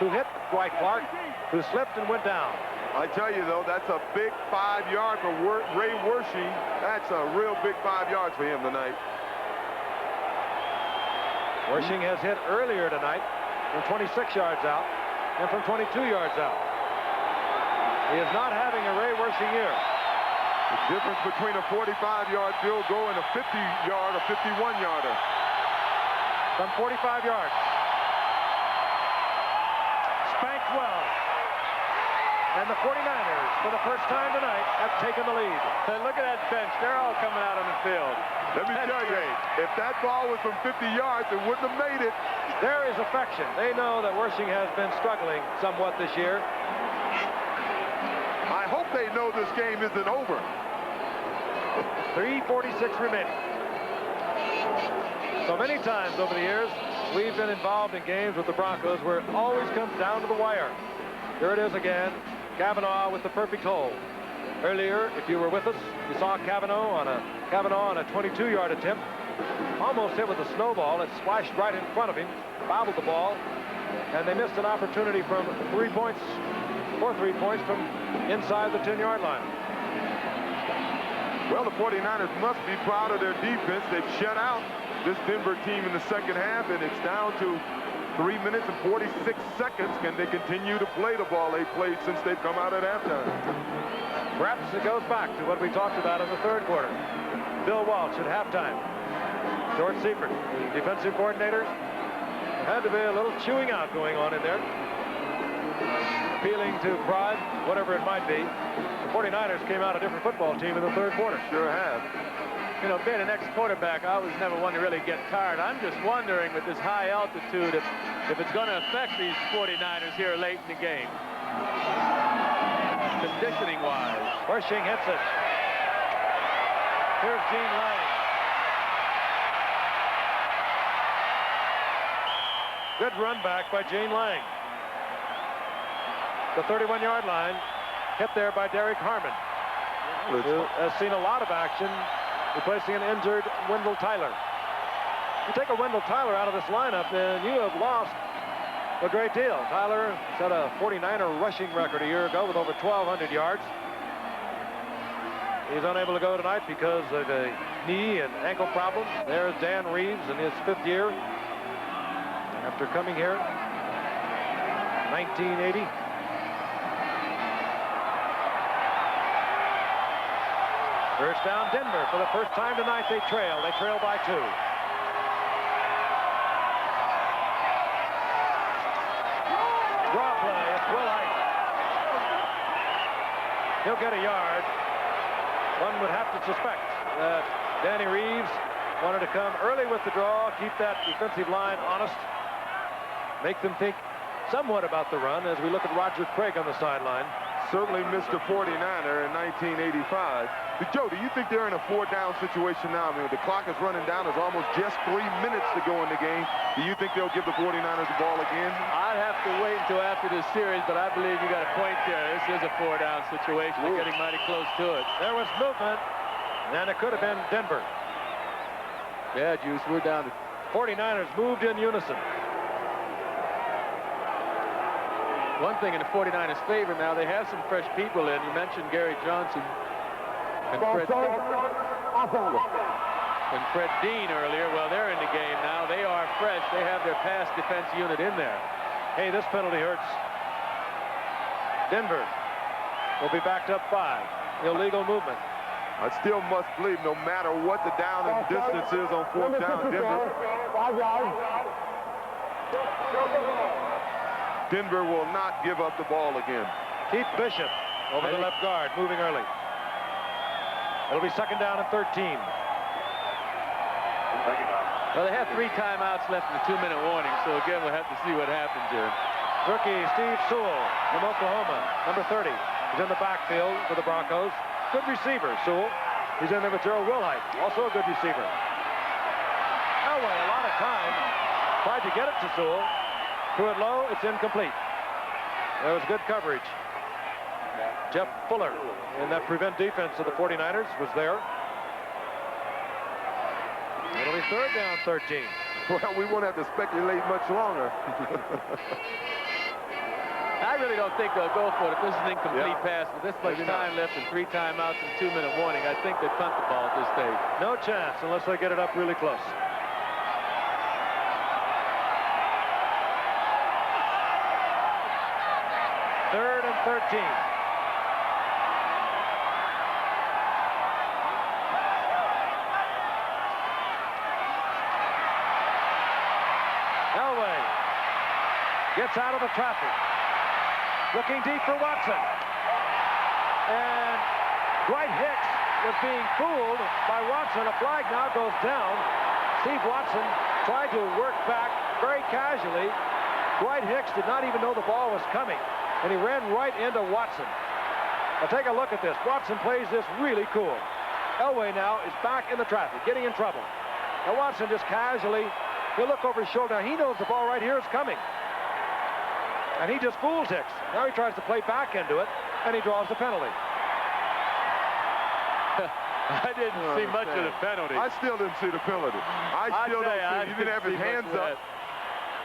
who hit Dwight Clark, who slipped and went down. I tell you, though, that's a big 5-yard for Ray Wershing. That's a real big 5 yards for him tonight. Wershing has hit earlier tonight from 26 yards out and from 22 yards out. He is not having a Ray Wershing year. The difference between a 45-yard field goal and a 50-yard or 51-yarder. From 45 yards. Spanked well. And the 49ers, for the first time tonight, have taken the lead. Look at that bench. They're all coming out on the field. Let me tell you, if that ball was from 50 yards, it wouldn't have made it. There is affection. They know that Wersching has been struggling somewhat this year. I hope they know this game isn't over. 3:46 remaining. So many times over the years, we've been involved in games with the Broncos where it always comes down to the wire. Here it is again. Kavanaugh with the perfect hole. Earlier, if you were with us, you saw Kavanaugh on a 22-yard attempt. Almost hit with a snowball. It splashed right in front of him, bobbled the ball, and they missed an opportunity from 3 points from inside the 10-yard line. Well, the 49ers must be proud of their defense. They've shut out this Denver team in the second half, and it's down to 3 minutes and 46 seconds. Can they continue to play the ball they played since they've come out at halftime? Perhaps it goes back to what we talked about in the third quarter. Bill Walsh at halftime. George Seifert, the defensive coordinator. There had to be a little chewing out going on in there. Appealing to pride, whatever it might be. The 49ers came out a different football team in the third quarter. Sure have. You know, being an ex-quarterback, I was never one to really get tired. I'm just wondering with this high altitude if it's going to affect these 49ers here late in the game. Conditioning-wise. Wersching hits it. Here's Gene Lang. Good run back by Gene Lang. The 31-yard line hit there by Derek Harmon, who has seen a lot of action replacing an injured Wendell Tyler. You take a Wendell Tyler out of this lineup, then you have lost a great deal. Tyler set a 49er rushing record a year ago with over 1,200 yards. He's unable to go tonight because of a knee and ankle problem. There's Dan Reeves in his 5th year after coming here in 1980. First down, Denver. For the first time tonight, they trail. They trail by 2. Draw play. It's Will Height. He'll get a yard. One would have to suspect that Danny Reeves wanted to come early with the draw, keep that defensive line honest, make them think somewhat about the run as we look at Roger Craig on the sideline. Certainly Mr. 49er in 1985. But Joe, do you think they're in a 4-down situation now? I mean, the clock is running down. There's almost just 3 minutes to go in the game. Do you think they'll give the 49ers the ball again? I'd have to wait until after this series, but I believe you got a point there. This is a 4-down situation. They're getting mighty close to it. There was movement, and it could have been Denver. Yeah, Juice, we're down to 49ers moved in unison. one thing in the 49ers' favor now. They have some fresh people in. You mentioned Gary Johnson and Fred Dean earlier. Well, they're in the game now. They are fresh. They have their pass defense unit in there. Hey, this penalty hurts. Denver will be backed up 5. Illegal movement. I still must believe no matter what the down and distance is on 4th down, Denver will not give up the ball again. Keith Bishop over the left guard, moving early. It'll be 2nd down and 13. Well, they have 3 timeouts left in the 2-minute warning, so again, we'll have to see what happens here. Rookie Steve Sewell from Oklahoma, number 30. He's in the backfield for the Broncos. Good receiver, Sewell. He's in there with Gerald Wilhite, also a good receiver. Elway, a lot of time. Tried to get it to Sewell. Threw it low, it's incomplete. There was good coverage. Jeff Fuller in that prevent defense of the 49ers was there. It'll be 3rd down, 13. Well, we won't have to speculate much longer. I really don't think they'll go for it. This is an incomplete pass with this much time left and 3 timeouts and 2-minute warning. I think they punt the ball at this stage. No chance unless they get it up really close. Third and 13. Elway gets out of the traffic. Looking deep for Watson. And Dwight Hicks was being fooled by Watson. A flag now goes down. Steve Watson tried to work back very casually. Dwight Hicks did not even know the ball was coming, and he ran right into Watson. Now take a look at this. Watson plays this really cool. Elway now is back in the traffic, getting in trouble. Now Watson just casually, he'll look over his shoulder. Now he knows the ball right here is coming. And he just fools Hicks. Now he tries to play back into it, and he draws the penalty. I didn't see much of the penalty. I still didn't see the penalty. I still don't see it. He didn't have his hands up.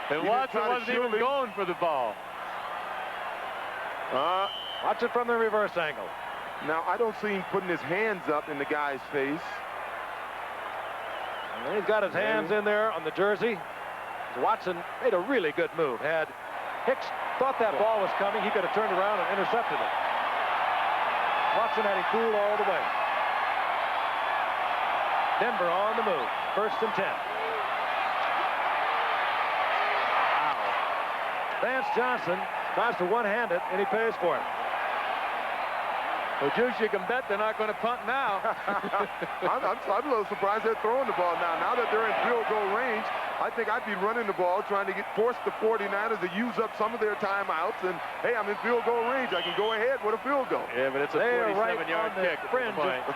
And Watson wasn't even going for the ball. Watch it from the reverse angle. Now, I don't see him putting his hands up in the guy's face. And he's got his hands in there on the jersey. Watson made a really good move. Had Hicks thought that ball was coming, he could have turned around and intercepted it. Watson had him fooled all the way. Demver on the move. 1st and 10. Wow. Vance Johnson tries to one-hand it, and he pays for it. Well, Juice, you can bet they're not going to punt now. I'm a little surprised they're throwing the ball now. Now that they're in field goal range, I think I'd be running the ball, trying to force the 49ers to use up some of their timeouts. And, hey, I'm in field goal range. I can go ahead with a field goal. Yeah, but it's a 47-yard kick. Fringe of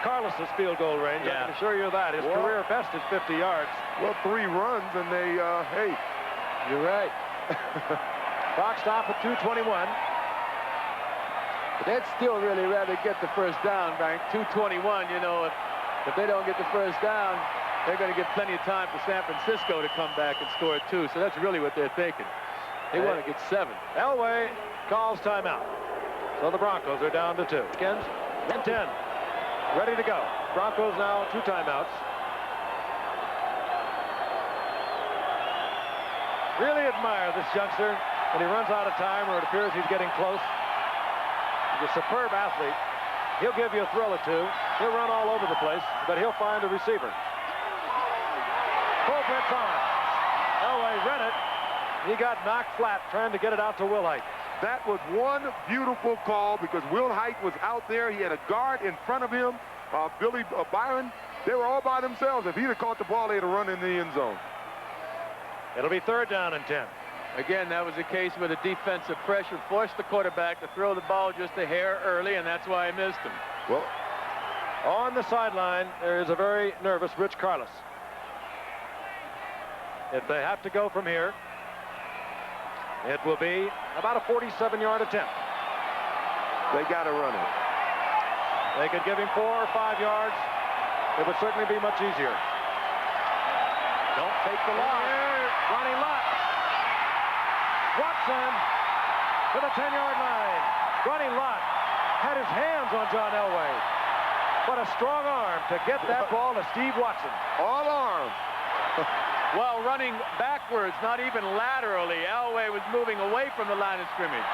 Carlos's field goal range. I can assure you that. His career best is 50 yards. Well, 3 runs, and they, hey. You're right. Clock stop at 2:21. But they'd still really rather get the first down, Frank. 2:21, you know, if they don't get the first down, they're going to get plenty of time for San Francisco to come back and score 2. So that's really what they're thinking. They want to get 7. Elway calls timeout. So the Broncos are down to 2. Kens, 10. Ready to go. Broncos now 2 timeouts. Really admire this youngster when he runs out of time or it appears he's getting close. He's a superb athlete. He'll give you a thrill or two. He'll run all over the place, but he'll find a receiver. Full blitz on. Elway read it. He got knocked flat trying to get it out to Wilhite. That was one beautiful call because Wilhite was out there. He had a guard in front of him. Billy Byron, they were all by themselves. If he'd have caught the ball, they'd have run in the end zone. It'll be 3rd down and 10. Again, that was a case where the defensive pressure forced the quarterback to throw the ball just a hair early, and that's why he missed him. Well, on the sideline, there is a very nervous Rich Carlos. If they have to go from here, it will be about a 47-yard attempt. they got to run it. They could give him 4 or 5 yards. It would certainly be much easier. Don't take the loss. Ronnie Lott. Watson to the 10-yard line. Ronnie Lott had his hands on John Elway. What a strong arm to get that ball to Steve Watson. All arms. While running backwards, not even laterally, Elway was moving away from the line of scrimmage.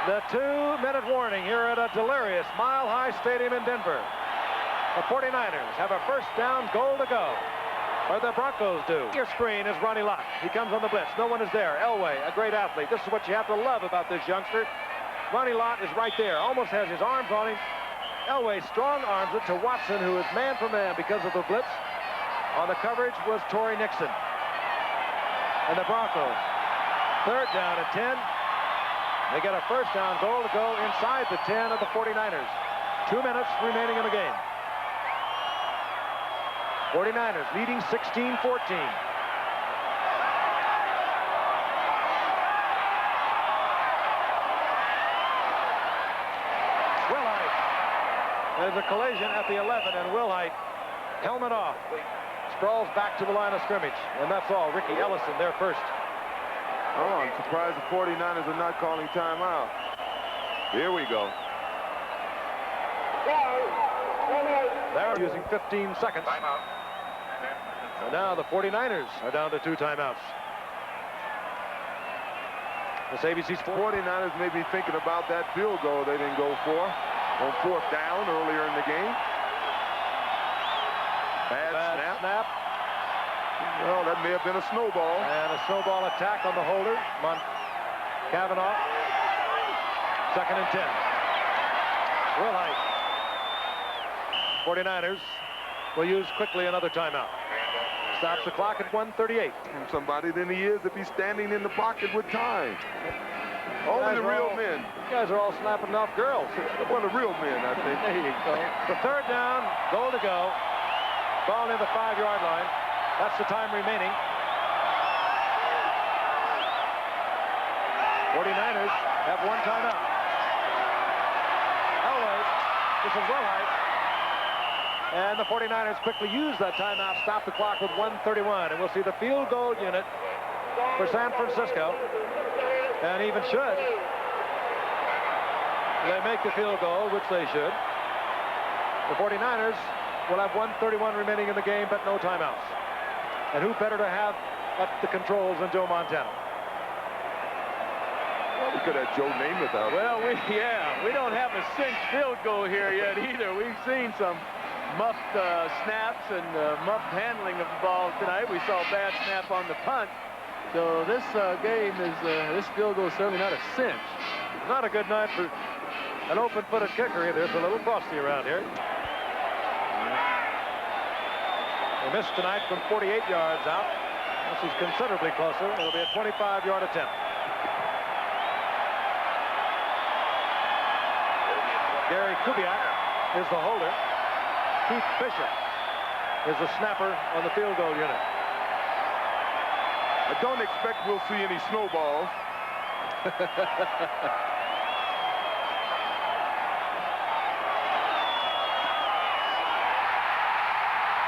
The 2-minute warning here at a delirious Mile High Stadium in Denver. The 49ers have a first down goal to go. Or the Broncos do. Your screen is Ronnie Lott. He comes on the blitz. No one is there. Elway, a great athlete. This is what you have to love about this youngster. Ronnie Lott is right there. Almost has his arms on him. Elway strong arms it to Watson, who is man for man because of the blitz. On the coverage was Torrey Nixon. And the Broncos, 3rd down and 10. They get a first down goal to go inside the 10 of the 49ers. 2 minutes remaining in the game. 49ers leading 16-14. Wilhite. There's a collision at the 11, and Wilhite, helmet off, sprawls back to the line of scrimmage. And that's all. Ricky Ellison there first. Oh, I'm surprised the 49ers are not calling timeout. Here we go. They're using 15 seconds. Timeout. So now the 49ers are down to 2 timeouts. This ABC's 49ers may be thinking about that field goal they didn't go for on 4th down earlier in the game. Bad snap. Well, that may have been a snowball. And a snowball attack on the holder. Kavanaugh. 2nd and 10. Real height. 49ers will use quickly another timeout. Stops the clock at 1:38. And somebody than he is if he's standing in the pocket with time. Only the real men. You guys are all snapping off girls. Well, the real men, I think. There you go. The 3rd down, goal to go. Ball near the 5-yard line. That's the time remaining. 49ers have one timeout. Elway, this is Wilhite. And the 49ers quickly use that timeout, stop the clock with 1:31. And we'll see the field goal unit for San Francisco. And even should they make the field goal, which they should, the 49ers will have 1:31 remaining in the game, but no timeouts. And who better to have at the controls than Joe Montana? Well, we could have Joe Namath out. Well, we don't have a cinched field goal here yet either. We've seen some muffed snaps and muffed handling of the ball tonight. We saw a bad snap on the punt. So this game is, this field goal is certainly not a cinch. Not a good night for an open-footed kicker either. It's a little frosty around here. They missed tonight from 48 yards out. This is considerably closer. It'll be a 25-yard attempt. Gary Kubiak is the holder. Keith Bishop is the snapper on the field goal unit. I don't expect we'll see any snowballs.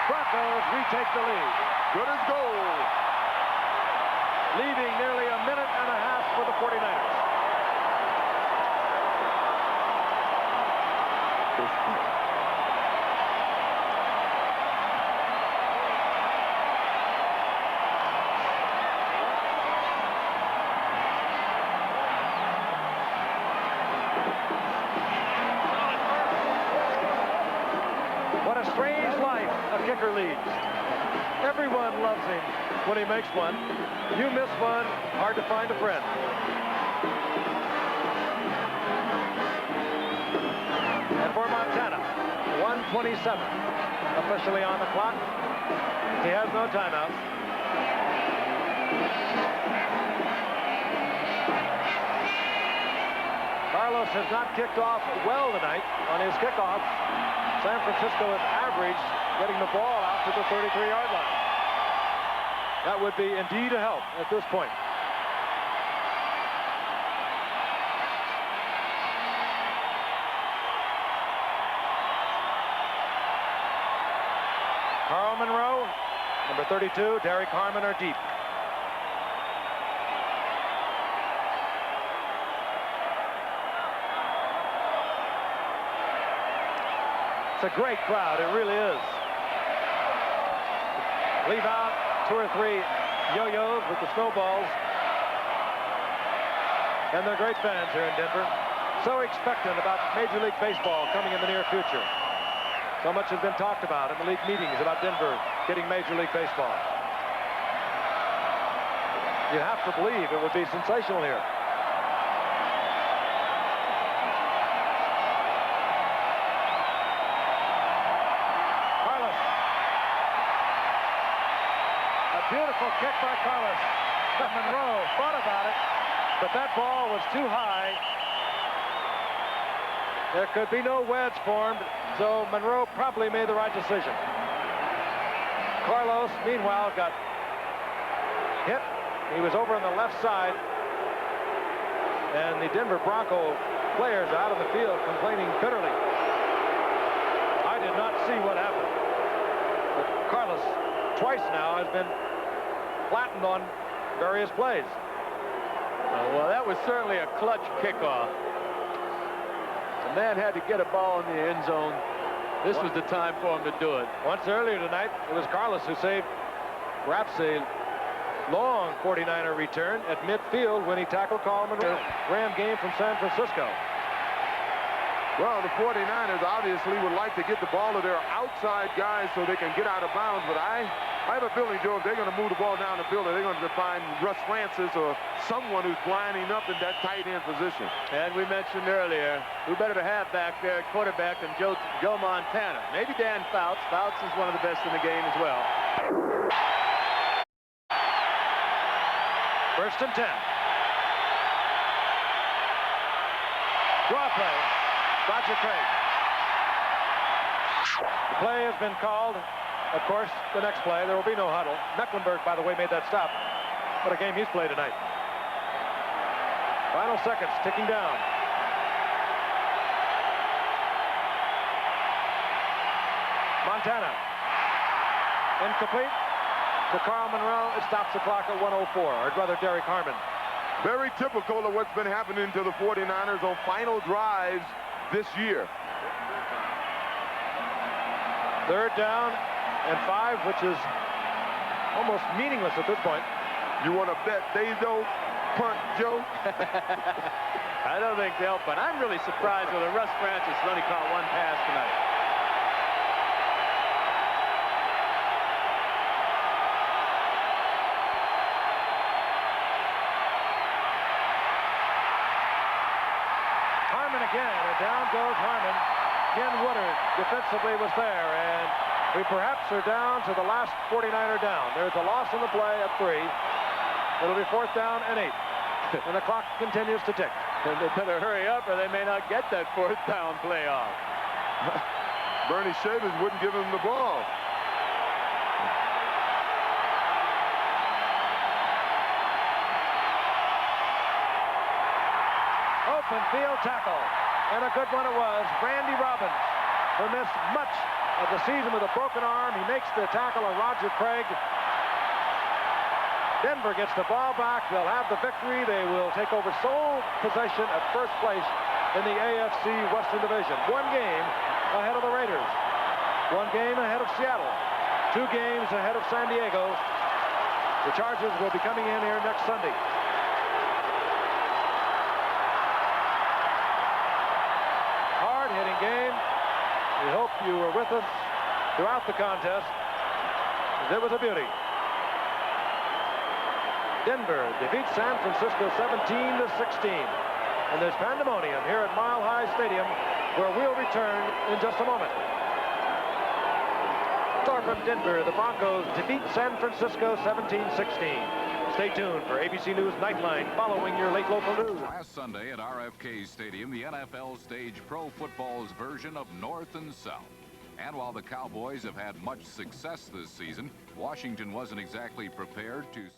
Broncos retake the lead. Good as gold. Leaving nearly a minute and a half for the 49ers. What a strange life a kicker leads. Everyone loves him when he makes one. You miss one, hard to find a friend. And for Montana, 1:27 officially on the clock. He has no timeout. Carlos has not kicked off well tonight on his kickoff. San Francisco has averaged getting the ball out to the 33-yard line. That would be indeed a help at this point. Carl Monroe, number 32, Derek Harmon are deep. It's a great crowd, it really is. Leave out 2 or 3 yo-yos with the snowballs. And they're great fans here in Denver. So expectant about Major League Baseball coming in the near future. So much has been talked about in the league meetings about Denver getting Major League Baseball. You have to believe it would be sensational here. Carlos. A beautiful kick by Carlos. Monroe thought about it, but that ball was too high. There could be no wedge formed, so Monroe probably made the right decision. Carlos, meanwhile, got hit. He was over on the left side, and the Denver Bronco players out of the field complaining bitterly. I did not see what happened. But Carlos, twice now, has been flattened on various plays. Well, that was certainly a clutch kickoff. The man had to get a ball in the end zone. This was the time for him to do it. Once earlier tonight, it was Carlos who saved perhaps a long 49er return at midfield when he tackled Carl Monroe. Ram game from San Francisco. Well, the 49ers obviously would like to get the ball to their outside guys so they can get out of bounds, but I have a feeling, Joe, if they're going to move the ball down the field, they're going to find Russ Francis or someone who's lining up in that tight end position. And we mentioned earlier, who better to have back there at quarterback than Joe Montana? Maybe Dan Fouts. Fouts is one of the best in the game as well. First and 10. Draw play. Roger Craig. The play has been called. Of course, the next play, there will be no huddle. Mecklenburg, by the way, made that stop. What a game he's played tonight. Final seconds ticking down. Montana. Incomplete to Carl Monroe. It stops the clock at 1:04. Or rather, Derek Harmon. Very typical of what's been happening to the 49ers on final drives this year. Third down and 5, which is almost meaningless at this point. You want to bet they don't punt, Joe? I don't think they'll punt. I'm really surprised with Russ Francis has only caught one pass tonight. Again, and down goes Harmon. Ken Woodard defensively was there, and we perhaps are down to the last 49er down. There's a loss on the play at 3. It'll be 4th down and 8. And the clock continues to tick. And they better hurry up or they may not get that 4th down play off. Bernie Shavers wouldn't give him the ball. Open field tackle. And a good one it was. Randy Robbins, who missed much of the season with a broken arm. He makes the tackle of Roger Craig. Denver gets the ball back. They'll have the victory. They will take over sole possession at first place in the AFC Western Division. 1 game ahead of the Raiders. 1 game ahead of Seattle. 2 games ahead of San Diego. The Chargers will be coming in here next Sunday. Hard-hitting game. We hope you were with us throughout the contest. It was a beauty. Denver defeats San Francisco 17-16. And there's pandemonium here at Mile High Stadium, where we'll return in just a moment. Score from Denver, the Broncos defeat San Francisco 17-16. Stay tuned for ABC News Nightline following your late local news. Last Sunday at RFK Stadium, the NFL staged pro football's version of North and South. And while the Cowboys have had much success this season, Washington wasn't exactly prepared to